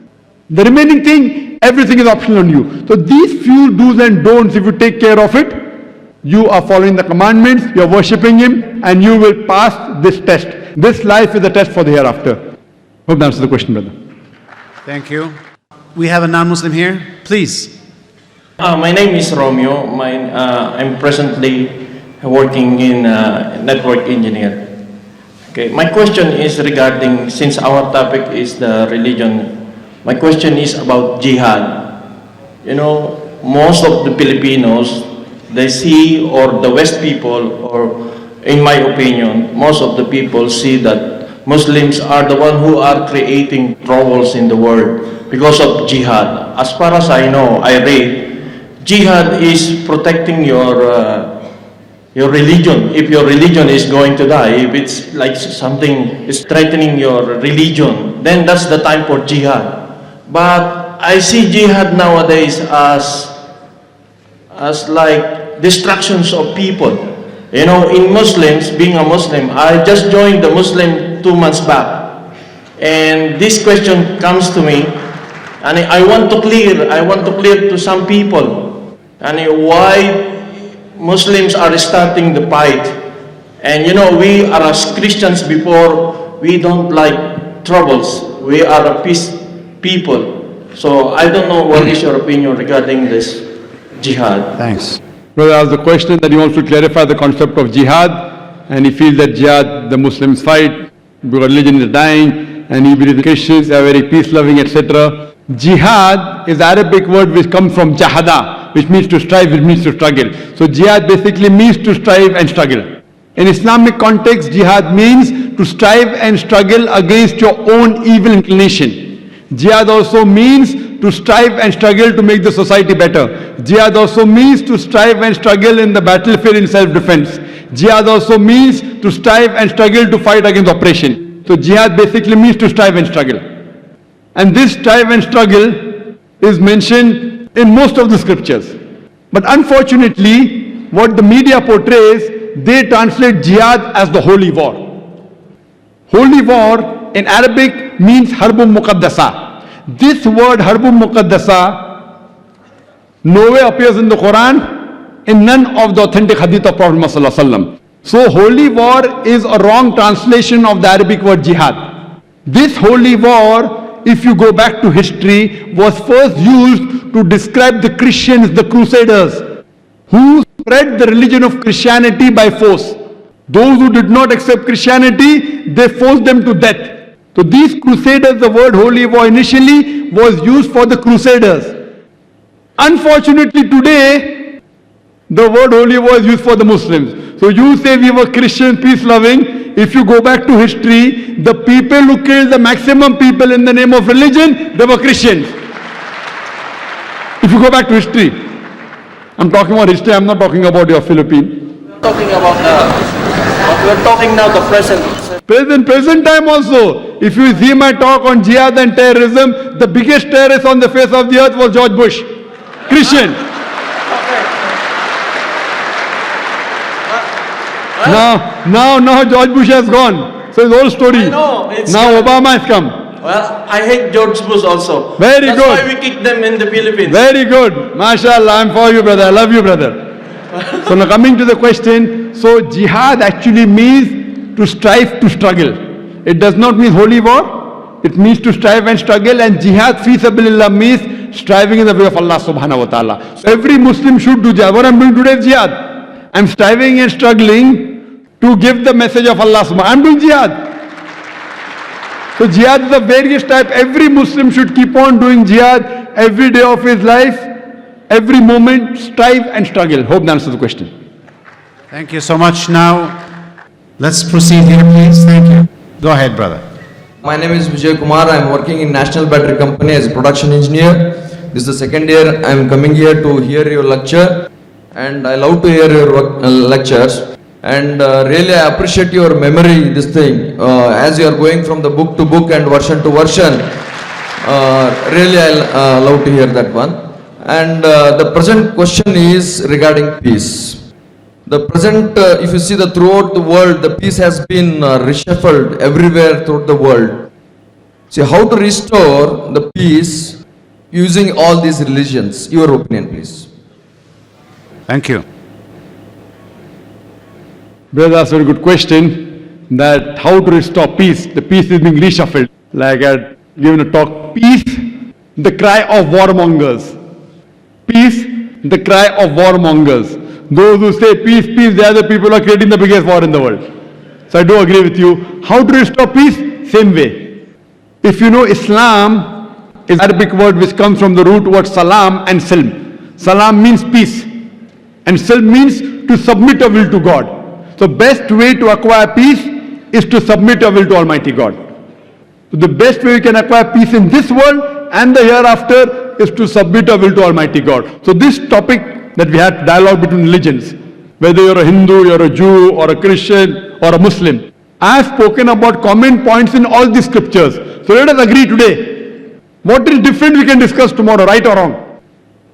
The remaining thing, everything is optional on you. So these few do's and don'ts, if you take care of it, you are following the commandments, you're worshipping him, and you will pass this test. This life is a test for the hereafter. Hope that answers the question, brother. Thank you. We have a non-Muslim here. Please. My name is Romeo. I'm presently working in network engineer. Okay, my question is regarding, since our topic is the religion, my question is about jihad. You know, most of the Filipinos, they see, or the West people, or in my opinion, most of the people see that Muslims are the one who are creating troubles in the world because of jihad. As far as I know, I read, jihad is protecting your religion. If your religion is going to die, if it's like something is threatening your religion, then that's the time for jihad. But I see jihad nowadays as like distractions of people. You know, in Muslims, being a Muslim, I just joined the Muslim 2 months back, and this question comes to me, and I want to clear to some people. And why Muslims are starting the fight. And you know, we are as Christians before, we don't like troubles. We are a peace people. So I don't know what is your opinion regarding this jihad. Thanks. Brother asked the question that he wants to clarify the concept of jihad, and he feels that jihad, the Muslims fight, because religion is dying, and he believes the Christians are very peace-loving, etc. Jihad is the Arabic word which comes from jahada, which means to strive, which means to struggle. So jihad basically means to strive and struggle. In Islamic context, jihad means to strive and struggle against your own evil inclination. Jihad also means to strive and struggle to make the society better. Jihad also means to strive and struggle in the battlefield in self-defense. Jihad also means to strive and struggle to fight against oppression. So jihad basically means to strive and struggle. And this strive and struggle is mentioned in most of the scriptures. But unfortunately, what the media portrays, they translate jihad as the holy war. Holy war in Arabic means harbun muqaddasa. This word harbun muqaddasa nowhere appears in the Quran, in none of the authentic hadith of Prophet Muhammad sallallahu alaihi wasallam. So holy war is a wrong translation of the Arabic word jihad. This holy war, if you go back to history, was first used to describe the Christians, the Crusaders, who spread the religion of Christianity by force. Those who did not accept Christianity, they forced them to death. So these Crusaders, the word holy war initially was used for the Crusaders. Unfortunately today, the word holy war is used for the Muslims. So you say we were Christian, peace-loving. If you go back to history, the people who killed the maximum people in the name of religion, they were Christians. If you go back to history, I'm talking about history, I'm not talking about your Philippines. We're talking about we're talking now the present. Present time also. If you see my talk on jihad and terrorism, the biggest terrorist on the face of the earth was George Bush, Christian. Now George Bush has gone. So it's the whole story. I know, Now Obama has come. Well, I hate George Bush also. Very That's good. why we kicked them in the Philippines. Very good. MashaAllah, I'm for you, brother. I love you, brother. So now coming to the question, so jihad actually means to strive, to struggle. It does not mean holy war. It means to strive and struggle, and jihad fi sabilillah means striving in the way of Allah subhanahu wa ta'ala. So every Muslim should do jihad. What I'm doing today is jihad. I'm striving and struggling to give the message of Allah subhanahu wa ta'ala. I'm doing jihad. So jihad is of various type. Every Muslim should keep on doing jihad every day of his life, every moment, strive and struggle. Hope that answers the question. Thank you so much. Now, let's proceed here, please. Thank you. Go ahead, brother. My name is Vijay Kumar. I am working in National Battery Company as a production engineer. This is the second year I am coming here to hear your lecture, and I love to hear your lectures. And really I appreciate your memory, this thing, as you are going from the book to book and version to version. Really I love to hear that one. And the present question is regarding peace. The present, if you see the throughout the world, the peace has been reshuffled everywhere throughout the world. See, how to restore the peace using all these religions? Your opinion, please. Thank you. Brother asked a very good question, that how to restore peace. The peace is being reshuffled. Like I had given a talk, peace, the cry of warmongers. Peace, the cry of warmongers. Those who say peace, peace, they are the people who are creating the biggest war in the world. So I do agree with you. How to restore peace? Same way. If you know, Islam is an Arabic word which comes from the root word salam and silm. Salam means peace and silm means to submit your will to God. So best way to acquire peace is to submit your will to Almighty God. So the best way you can acquire peace in this world and the hereafter is to submit your will to Almighty God. So this topic that we had dialogue between religions, whether you're a Hindu, you're a Jew, or a Christian, or a Muslim. I have spoken about common points in all these scriptures. So let us agree today. What is different we can discuss tomorrow, right or wrong.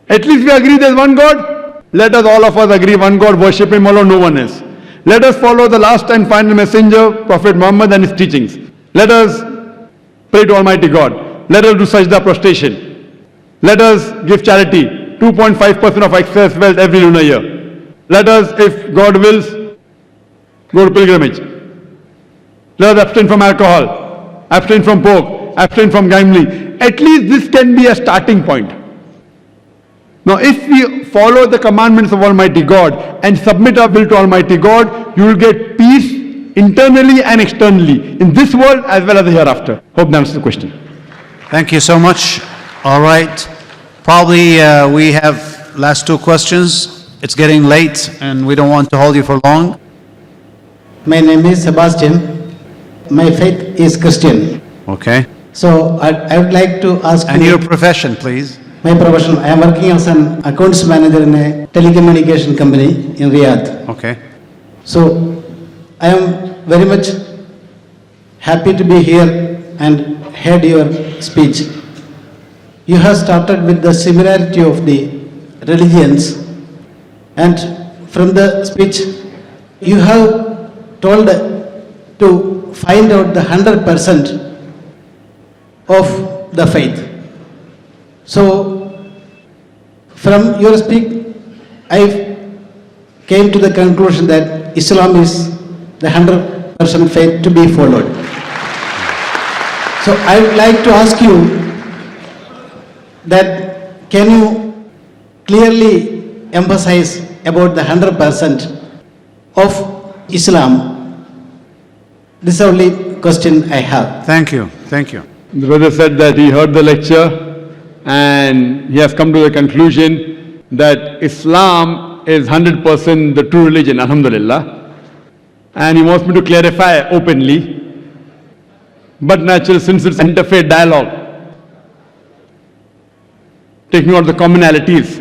At least we agree there's one God. Let us all of us agree one God, worship Him alone, no one else. Let us follow the last and final messenger, Prophet Muhammad, and his teachings. Let us pray to Almighty God. Let us do sajda prostration. Let us give charity. 2.5% of excess wealth every lunar year. Let us, if God wills, go to pilgrimage. Let us abstain from alcohol, abstain from pork, abstain from gambling. At least this can be a starting point. Now if we follow the commandments of Almighty God and submit our will to Almighty God, you will get peace internally and externally, in this world as well as the hereafter. Hope that answers the question. Thank you so much. All right. Probably we have last two questions. It's getting late and we don't want to hold you for long. My name is Sebastian. My faith is Christian. Okay. So I would like to ask And you, your profession, please. my profession, I am working as an accounts manager in a telecommunication company in Riyadh. Okay. So I am very much happy to be here and heard your speech. You have started with the similarity of the religions, and from the speech you have told to find out the 100% of the faith. So from your speech I came to the conclusion that Islam is the 100% faith to be followed. So I would like to ask you that can you clearly emphasize about the 100% of Islam? This is the only question I have. Thank you. Thank you. The brother said that he heard the lecture and he has come to the conclusion that Islam is 100% the true religion, alhamdulillah. And he wants me to clarify openly. But naturally, since it's interfaith dialogue, taking out the commonalities,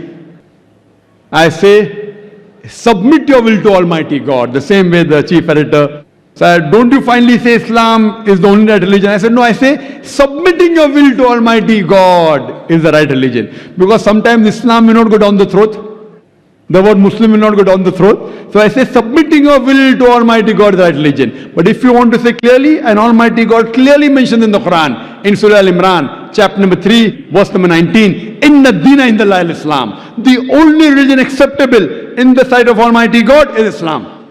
I say, submit your will to Almighty God, the same way the chief editor said, don't you finally say Islam is the only right religion? I said, no, I say, submitting your will to Almighty God is the right religion. Because sometimes Islam may not go down the throat. The word Muslim will not go down the throat. So I say, submitting your will to Almighty God is the right religion. But if you want to say clearly, and Almighty God clearly mentioned in the Quran, in Surah Al-Imran, chapter number 3, verse number 19, Inna Dina Indallahi al-Islam. The only religion acceptable in the sight of Almighty God is Islam.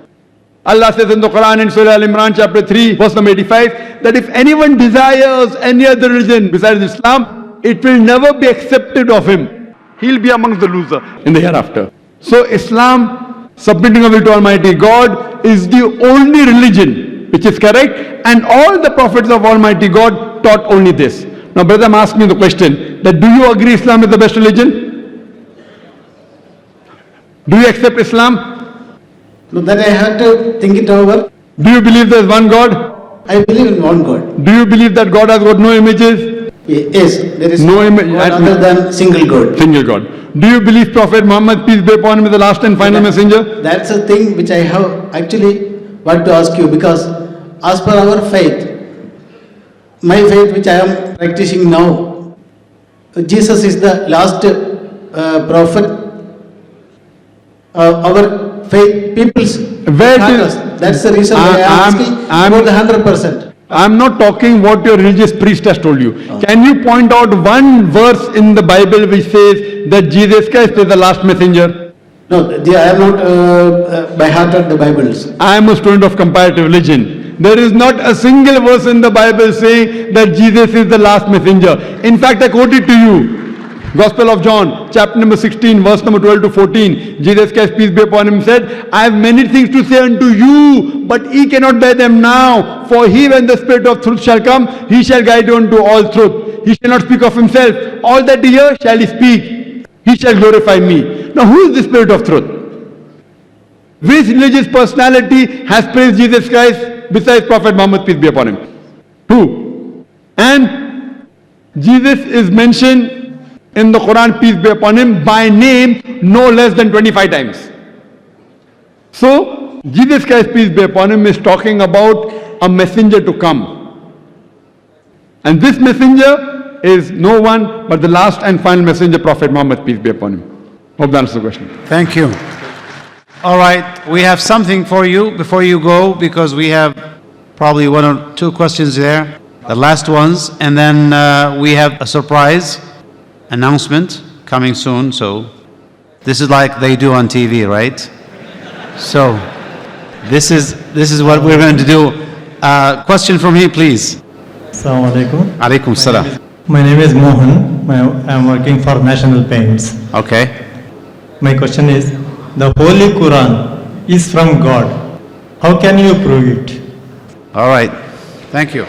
Allah says in the Quran in Surah Al-Imran chapter 3 verse number 85 that if anyone desires any other religion besides Islam, it will never be accepted of him. He'll be amongst the loser in the hereafter. So Islam, submitting of will to Almighty God, is the only religion which is correct, and all the prophets of Almighty God taught only this. Now, brother, I'm asking you the question that do you agree Islam is the best religion? Do you accept Islam? No, that I have to think it over. Do you believe there is one God? I believe in one God. Do you believe that God has got no images? Yes, there is No image one other than single God. Single God. Do you believe Prophet Muhammad, peace be upon him, is the last and final messenger? That's a thing which I have actually want to ask you, because as per our faith, my faith which I am practicing now, Jesus is the last prophet. Our faith, people's Where matters. That's the reason why I am asking about the 100%. I'm not talking what your religious priest has told you. Can you point out one verse in the Bible which says that Jesus Christ is the last messenger? No, I am not by heart of the Bibles. I am a student of comparative religion. There is not a single verse in the Bible saying that Jesus is the last messenger. In fact, I quote it to you. Gospel of John, chapter number 16, verse number 12 to 14. Jesus Christ, peace be upon him, said, I have many things to say unto you, but ye cannot bear them now. For he, when the Spirit of truth shall come, he shall guide you unto all truth. He shall not speak of himself. All that he hear shall he speak. He shall glorify me. Now, who is the Spirit of truth? Which religious personality has praised Jesus Christ besides Prophet Muhammad, peace be upon him? Who? And Jesus is mentioned in the Quran, peace be upon him, by name no less than 25 times. So, Jesus Christ, peace be upon him, is talking about a messenger to come. And this messenger is no one but the last and final messenger, Prophet Muhammad, peace be upon him. Hope that answers the question. Thank you. All right, we have something for you before you go, because we have probably one or two questions there, the last ones, and then we have a surprise announcement coming soon. So this is like they do on TV, right? So this is what we're going to do. Question from here, please. Assalamu alaikum. Alaikum salam. My name is Mohan. I am working for National Paints. Okay. My question is, the Holy Quran is from God. How can you prove it? All right. Thank you.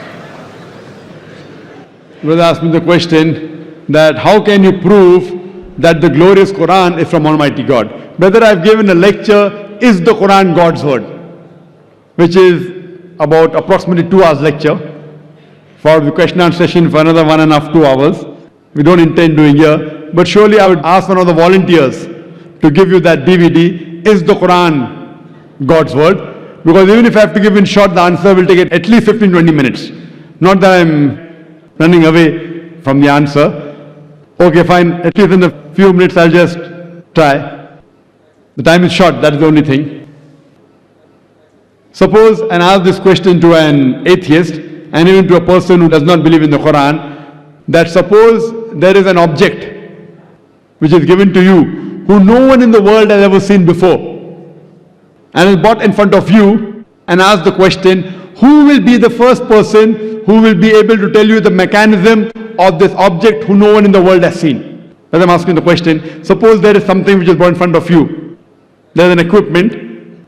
Brother asked me the question that how can you prove that the glorious Quran is from Almighty God? Brother, I've given a lecture, Is the Quran God's Word? Which is about approximately 2 hours lecture. For the question and answer session for another 1.5 to 2 hours. We don't intend doing here, but surely I would ask one of the volunteers to give you that DVD, Is the Quran God's Word? Because even if I have to give in short, the answer will take it at least 15-20 minutes. Not that I'm running away from the answer. Okay, fine, at least in a few minutes I'll just try. The time is short, that is the only thing. Suppose and ask this question to an atheist and even to a person who does not believe in the Quran, that suppose there is an object which is given to you who no one in the world has ever seen before and is brought in front of you and ask the question, who will be the first person who will be able to tell you the mechanism of this object who no one in the world has seen? As I'm asking the question, suppose there is something which is brought in front of you. There is an equipment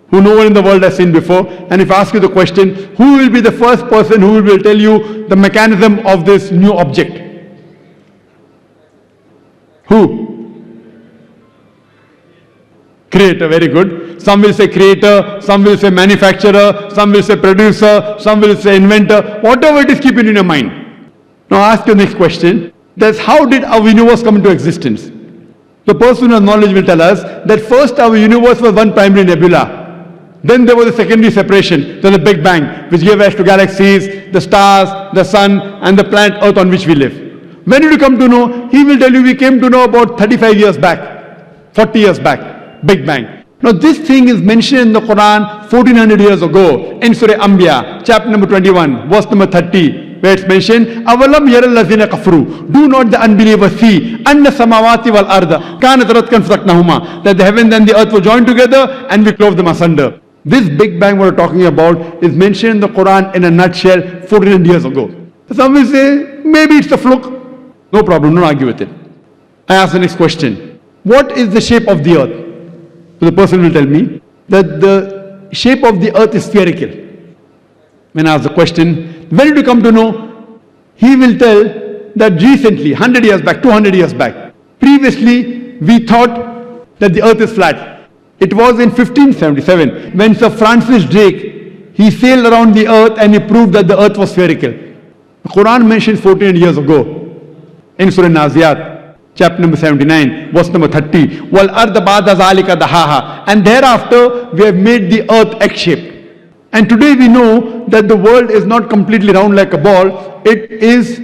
who no one in the world has seen before, and if I ask you the question, who will be the first person who will tell you the mechanism of this new object? Who? Creator, very good. Some will say creator, some will say manufacturer, some will say producer, some will say inventor. Whatever it is, keep it in your mind. Now ask your next question. That's how did our universe come into existence? The person who has knowledge will tell us that first our universe was one primary nebula. Then there was a secondary separation, then the Big Bang, which gave rise to galaxies, the stars, the sun, and the planet Earth on which we live. When did you come to know? He will tell you we came to know about 35 years back, 40 years back, Big Bang. Now this thing is mentioned in the Quran 1400 years ago in Surah Anbiya, chapter number 21, verse number 30, where it's mentioned, Avalam yaral lazina kafru, do not the unbelievers see, anna samawati wal arda, kanat ratkan fasaknahuma, that the heavens and the earth were joined together and we clove them asunder. This Big Bang we're talking about is mentioned in the Quran in a nutshell 1400 years ago. Some will say, maybe it's a fluke. No problem, don't argue with it. I ask the next question. What is the shape of the earth? So the person will tell me that the shape of the earth is spherical. when I ask the question, when did you come to know? He will tell that recently, 100 years back, 200 years back, previously we thought that the earth is flat. It was in 1577 when Sir Francis Drake, he sailed around the earth and he proved that the earth was spherical. The Quran mentions 14 years ago in Surah Naziyat, chapter number 79, verse number 30, Wal arda ba'da zalika dahaha. And thereafter we have made the earth egg-shaped. And today we know that the world is not completely round like a ball, it is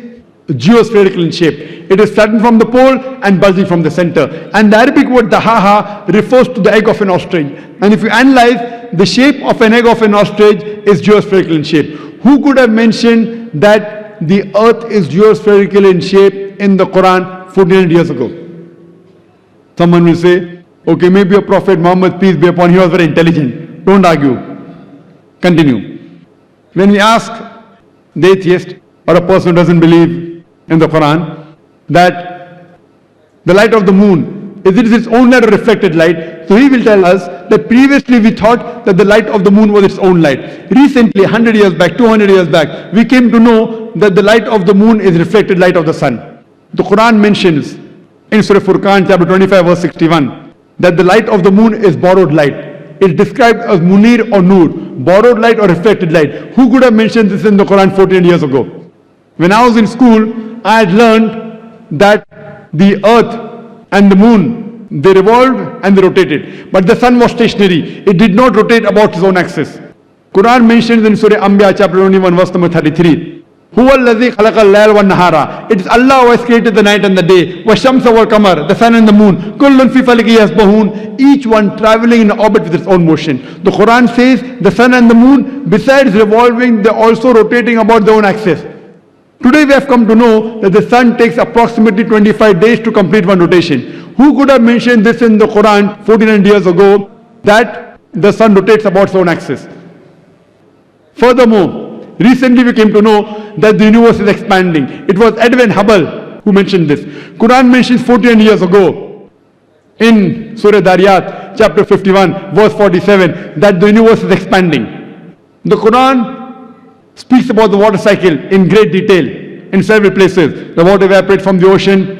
geospherical in shape. It is flattened from the pole and bulging from the center. And the Arabic word dahaha refers to the egg of an ostrich. And if you analyze, the shape of an egg of an ostrich is geospherical in shape. Who could have mentioned that the earth is geospherical in shape in the Quran 1400 years ago? Someone will say, okay, maybe a Prophet Muhammad, peace be upon him, he was very intelligent. Don't argue. Continue. When we ask the atheist or a person who doesn't believe in the Quran that the light of the moon, is it its own light or reflected light? So he will tell us that previously we thought that the light of the moon was its own light. Recently, 100 years back, 200 years back, we came to know that the light of the moon is reflected light of the sun. The Quran mentions in Surah Furqan, chapter 25, verse 61, that the light of the moon is borrowed light. It's described as munir or nur, borrowed light or reflected light. Who could have mentioned this in the Quran 14 years ago? When I was in school, I had learned that the earth and the moon, they revolved and they rotated. But the sun was stationary. It did not rotate about its own axis. Quran mentions in Surah Anbiya, chapter 21, verse number 33, Huwa allazi khalaqa al-layla wan-nahara. It is Allah who has created the night and the day. Wash-shamsa wal-qamar, the sun and the moon. Kullun fi falaki yasbahun. Each one traveling in orbit with its own motion. The Quran says the sun and the moon, besides revolving, they are also rotating about their own axis. Today we have come to know that the sun takes approximately 25 days to complete one rotation. Who could have mentioned this in the Quran 1400 years ago, that the sun rotates about its own axis? Furthermore, recently we came to know that the universe is expanding. It was Edwin Hubble who mentioned this. Quran mentions 14 years ago in Surah Dariyat, chapter 51, verse 47, that the universe is expanding. The Quran speaks about the water cycle in great detail in several places. The water evaporates from the ocean,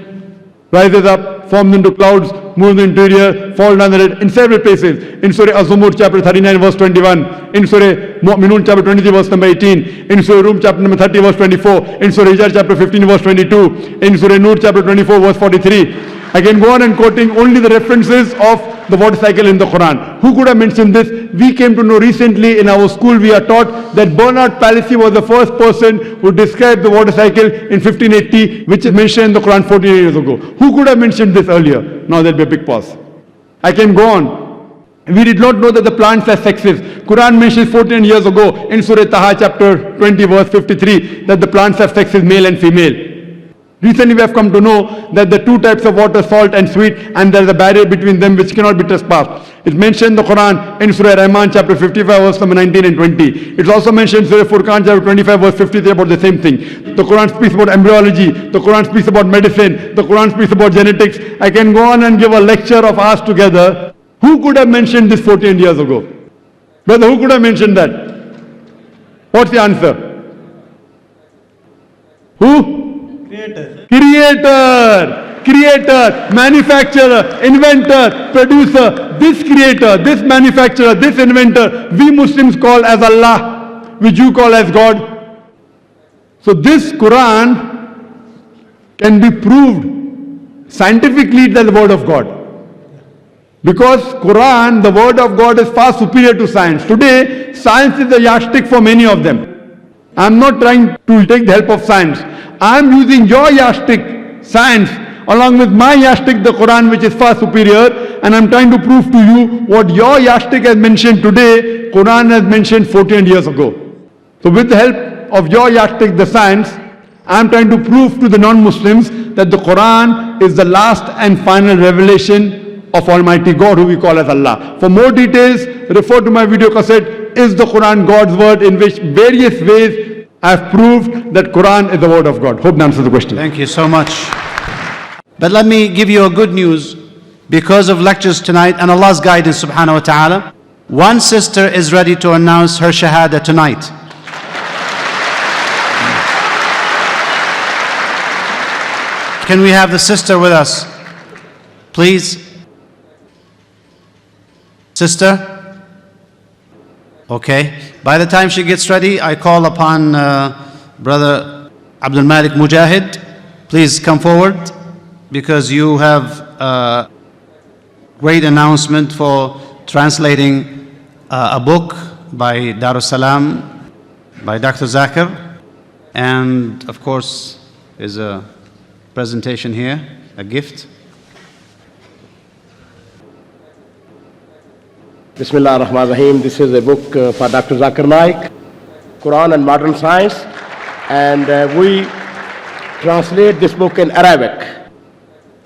rises up, forms into clouds, moves in the interior, falls down the in several places. In Surah Az-Zumur, chapter 39, verse 21. In Surah Mu'minun, chapter 23, verse number 18. In Surah Rum, chapter number 30, verse 24. In Surah Hijr, chapter 15, verse 22. In Surah Nur, chapter 24, verse 43. I can go on and quoting only the references of the water cycle in the Quran. Who could have mentioned this? We came to know recently in our school, we are taught that Bernard Palissy was the first person who described the water cycle in 1580, which is mentioned in the Quran 14 years ago. Who could have mentioned this earlier? Now there'll be a big pause. I can go on. We did not know that the plants have sexes. Quran mentions 14 years ago in Surah Taha, chapter 20, verse 53, that the plants have sexes, male and female. Recently we have come to know that the two types of water, salt and sweet, and there is a barrier between them which cannot be trespassed. It's mentioned in the Quran in Surah Rahman, chapter 55, verse number 19 and 20. It's also mentioned in Surah Furqan, chapter 25, verse 53, about the same thing. The Quran speaks about embryology. The Quran speaks about medicine. The Quran speaks about genetics. I can go on and give a lecture of ours together. Who could have mentioned this 14 years ago? Brother, who could have mentioned that? What's the answer? Who? Creator, manufacturer, inventor, producer. This creator, this manufacturer, this inventor, we Muslims call as Allah, which you call as God. So this Quran can be proved scientifically that the word of God. Because Quran, the word of God, is far superior to science. Today, science is the yardstick for many of them. I am not trying to take the help of science. I am using your yardstick, science, along with my yardstick, the Quran, which is far superior, and I am trying to prove to you what your yardstick has mentioned today, Quran has mentioned 14 years ago. So with the help of your yardstick, the science, I am trying to prove to the non-Muslims that the Quran is the last and final revelation of Almighty God, who we call as Allah. For more details, refer to my video cassette, Is the Quran God's Word?, in which various ways I have proved that Quran is the word of God. Hope that answers the question. Thank you so much. But let me give you a good news. Because of lectures tonight and Allah's guidance subhanahu wa ta'ala, one sister is ready to announce her shahada tonight. can we have the sister with us? Please. Sister? Okay. By the time she gets ready, I call upon Brother Abdul Malik Mujahid. Please come forward because you have a great announcement for translating a book by Darussalam, by Dr. Zakir. And of course, is a presentation here, a gift. Bismillah ar-Rahman ar-Rahim. This is a book for Dr. ZAKIR NAIK, Quran and Modern Science. And we translate this book in Arabic.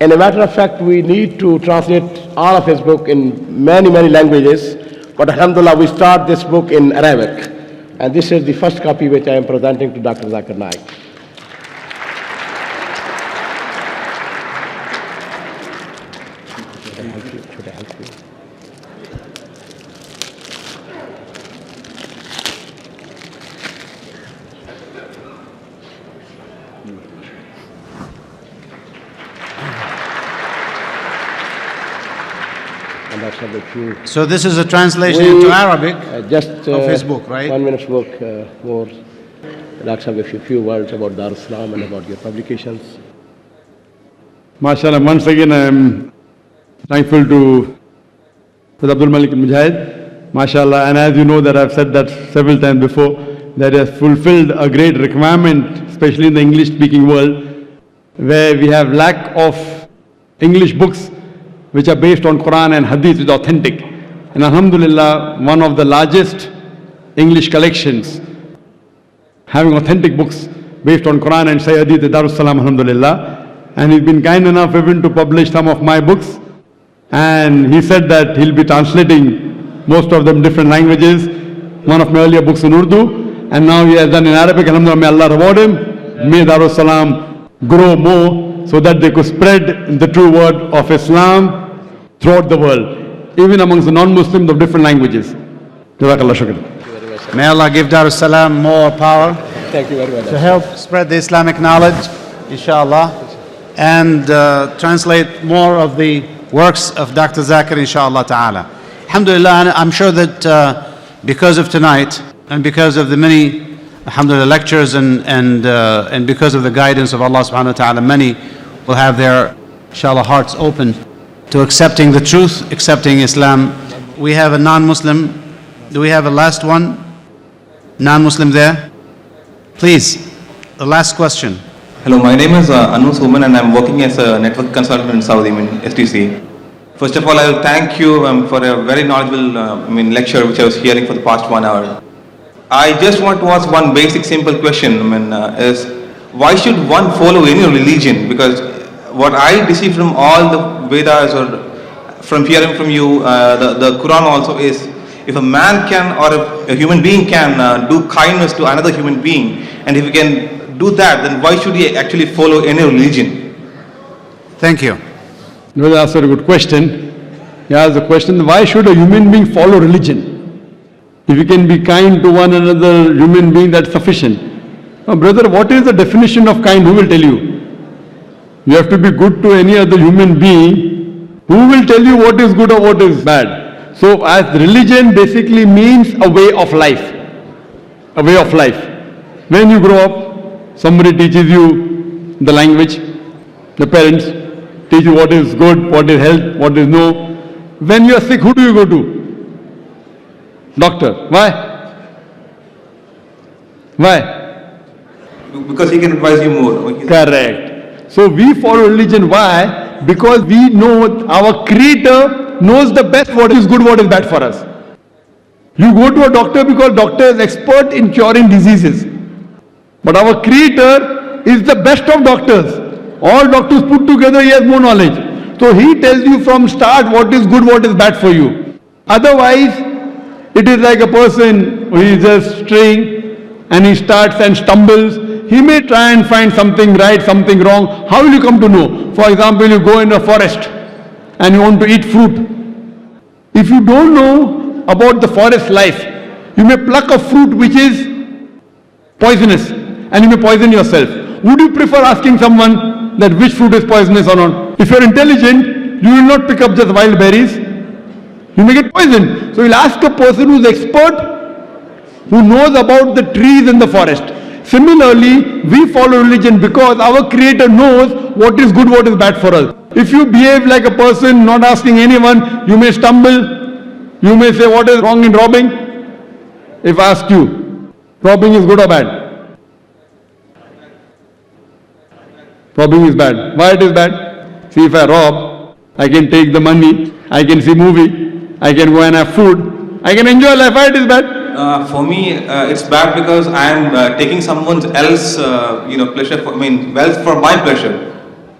And a matter of fact, we need to translate all of his book in many, many languages. But alhamdulillah, we start this book in Arabic. And this is the first copy which I am presenting to Dr. ZAKIR NAIK. So this is a translation into Arabic of his book, right? 1 minute's book more. Dr. a few words about Darussalam and about your publications. MashaAllah, once again I am thankful to Abdul Malik Mujahid. MashaAllah, and as you know that I have said that several times before, that has fulfilled a great requirement, especially in the English-speaking world, where we have lack of English books which are based on Quran and Hadith, which is authentic. And alhamdulillah, one of the largest English collections having authentic books based on Quran and Sahih Hadith, Darussalam, alhamdulillah. And he's been kind enough even to publish some of my books. And he said that he'll be translating most of them different languages. One of my earlier books in Urdu, and now he has done in Arabic. Alhamdulillah, may Allah reward him. May Darussalam grow more so that they could spread the true word of Islam throughout the world, even amongst the non-Muslims of different languages. Jazakallah shukran. May Allah give Darussalam more power. Thank you very much. To help spread the Islamic knowledge, inshallah, and translate more of the works of Dr. Zakir, inshallah ta'ala. Alhamdulillah, I'm sure that because of tonight and because of the many, alhamdulillah, lectures and because of the guidance of Allah subhanahu wa ta'ala, many will have their, inshallah, hearts open to accepting the truth, accepting Islam. We have a non-Muslim. Do we have a last one? Non-Muslim there? Please, the last question. Hello, my name is Anu Suman and I'm working as a network consultant in Saudi, STC. First of all, I will thank you for a very knowledgeable lecture which I was hearing for the past 1 hour. I just want to ask one basic simple question, is why should one follow any religion? Because what I receive from all the Vedas or from hearing from you, the Quran also is, if a man can or a human being can do kindness to another human being, and if he can do that, then why should he actually follow any religion? Thank you. No, that's a good question. He asked the question, why should a human being follow religion? If you can be kind to one another human being, that's sufficient. Now, brother, what is the definition of kind? Who will tell you? You have to be good to any other human being. Who will tell you what is good or what is bad? So, as religion basically means a way of life. A way of life. When you grow up, somebody teaches you the language, the parents teach you what is good, what is health, what is no. When you are sick, who do you go to? Doctor. Why? Why? Because he can advise you more. Correct. So we follow religion. Why? Because we know our Creator knows the best what is good, what is bad for us. You go to a doctor because doctor is expert in curing diseases. But our Creator is the best of doctors. All doctors put together, he has more knowledge. So he tells you from start what is good, what is bad for you. Otherwise, it is like a person who is just straying and he starts and stumbles. He may try and find something right, something wrong. How will you come to know? For example, you go in a forest and you want to eat fruit. If you don't know about the forest life, you may pluck a fruit which is poisonous and you may poison yourself. Would you prefer asking someone that which fruit is poisonous or not. If you're intelligent, you will not pick up just wild berries. You may get poisoned. So you'll ask a person who's expert, who knows about the trees in the forest. Similarly, we follow religion because our Creator knows what is good, what is bad for us. If you behave like a person not asking anyone, you may stumble. You may say, what is wrong in robbing? If I ask you, robbing is good or bad? Robbing is bad. Why it is bad? See, if I rob, I can take the money, I can see movie, I can go and have food, I can enjoy life. Why it is bad? For me, it's bad because I am taking someone else, pleasure. Wealth for my pleasure.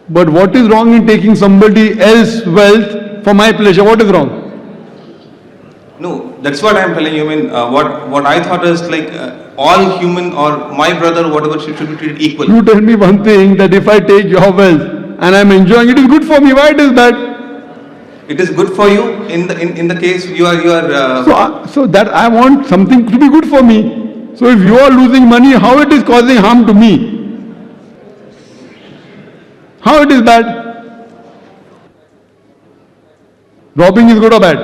But what is wrong in taking somebody else's wealth for my pleasure? What is wrong? No, that's what I am telling you. What I thought is like all human or my brother, whatever, should be treated equal. You tell me one thing, that if I take your wealth and I am enjoying it, is good for me. Why it is bad? It is good for you in the case you are. So that I want something to be good for me. So if you are losing money, how it is causing harm to me? How it is bad? Robbing is good or bad?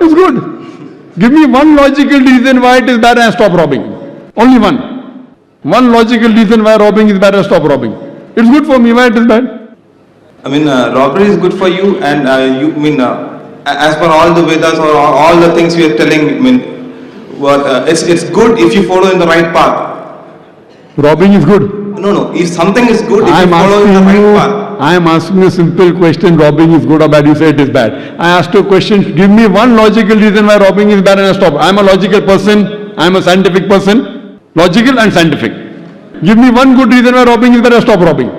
It's good. Give me one logical reason why it is bad and I stop robbing. Only one. One logical reason why robbing is bad and I stop robbing. It's good for me. Why it is bad? Robbery is good for you, and as per all the Vedas or all the things we are telling, it's good if you follow in the right path. Robbing is good. No. If something is good, if you follow in the right path. I am asking you a simple question. Robbing is good or bad? You say it is bad. I asked you a question. Give me one logical reason why robbing is bad, and I stop. I am a logical person. I am a scientific person. Logical and scientific. Give me one good reason why robbing is bad, and I stop robbing.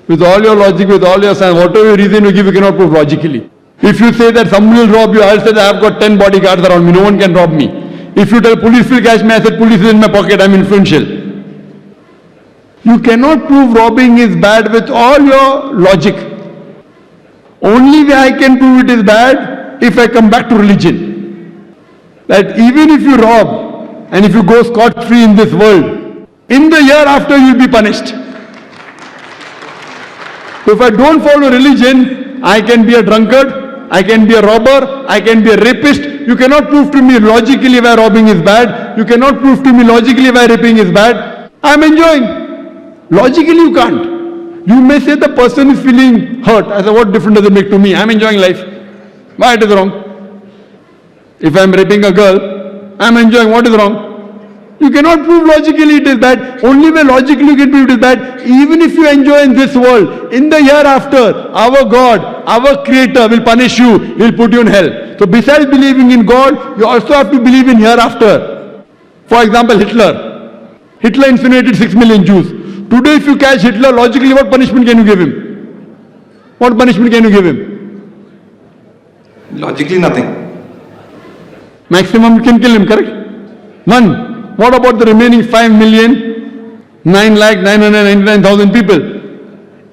With all your logic, with all your science, whatever reason you give, you cannot prove logically. If you say that someone will rob you, I'll say that I have got 10 bodyguards around me, no one can rob me. If you tell police will catch me, I said police is in my pocket, I'm influential. You cannot prove robbing is bad with all your logic. Only way I can prove it is bad if I come back to religion. That even if you rob and if you go scot-free in this world, in the year after you will be punished. So if I don't follow religion, I can be a drunkard, I can be a robber, I can be a rapist. You cannot prove to me logically why robbing is bad. You cannot prove to me logically why raping is bad. I am enjoying. Logically you can't. You may say the person is feeling hurt. I say, what difference does it make to me? I am enjoying life. Why it is wrong? If I am raping a girl, I am enjoying. What is wrong? You cannot prove logically it is bad. Only way logically you can prove it is bad. Even if you enjoy in this world, in the year after, our God, our Creator will punish you. He will put you in hell. So besides believing in God, you also have to believe in hereafter. For example, Hitler. Hitler incinerated 6 million Jews. Today if you catch Hitler, logically what punishment can you give him? What punishment can you give him? Logically nothing. Maximum you can kill him, correct? One. What about the remaining 5,9,999,000 people?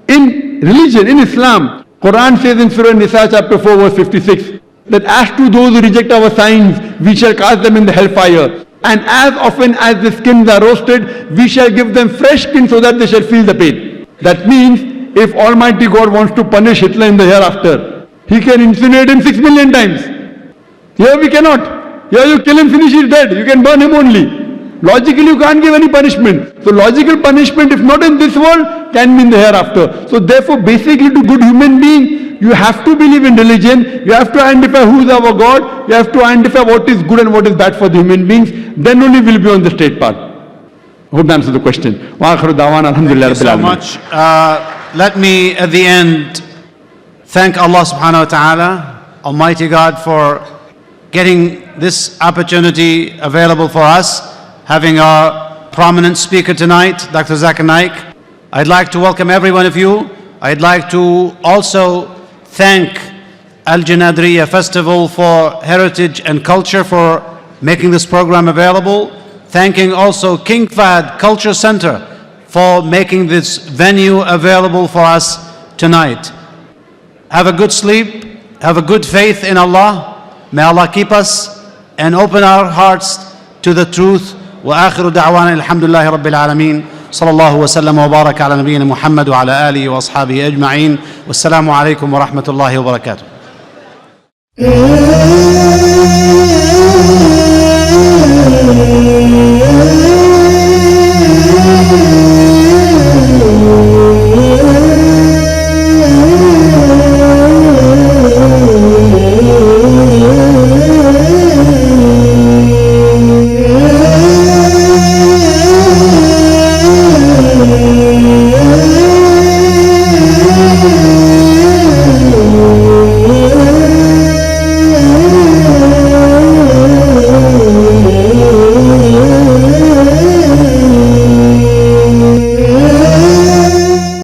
In religion, in Islam, Quran says in Surah Nisa chapter 4 verse 56, that as to those who reject our signs, we shall cast them in the hellfire. And as often as the skins are roasted, we shall give them fresh skin so that they shall feel the pain. That means, if Almighty God wants to punish Hitler in the hereafter, He can incinerate him 6 million times. Here we cannot. Here you kill him, finish, he's dead. You can burn him only. Logically you can't give any punishment. So logical punishment, if not in this world, can be in the hereafter. So therefore basically to good human being, you have to believe in religion, you have to identify who is our God, you have to identify what is good and what is bad for the human beings, then only we'll be on the straight path. Hope that answers the question. Wa akhiru da'wana alhamdulillah Thank you so much. Let me at the end thank Allah subhanahu wa ta'ala, Almighty God, for getting this opportunity available for us, having our prominent speaker tonight, Dr. ZAKIR NAIK. I'd like to welcome every one of you. I'd like to also thank Al Janadriya Festival for Heritage and Culture for making this program available. Thanking also King Fahd Culture Center for making this venue available for us tonight. Have a good sleep, have a good faith in Allah. May Allah keep us and open our hearts to the truth. وآخر دعوانا الحمد لله رب العالمين صلى الله وسلم وبارك على نبينا محمد وعلى آله وأصحابه أجمعين. والسلام عليكم ورحمة الله وبركاته.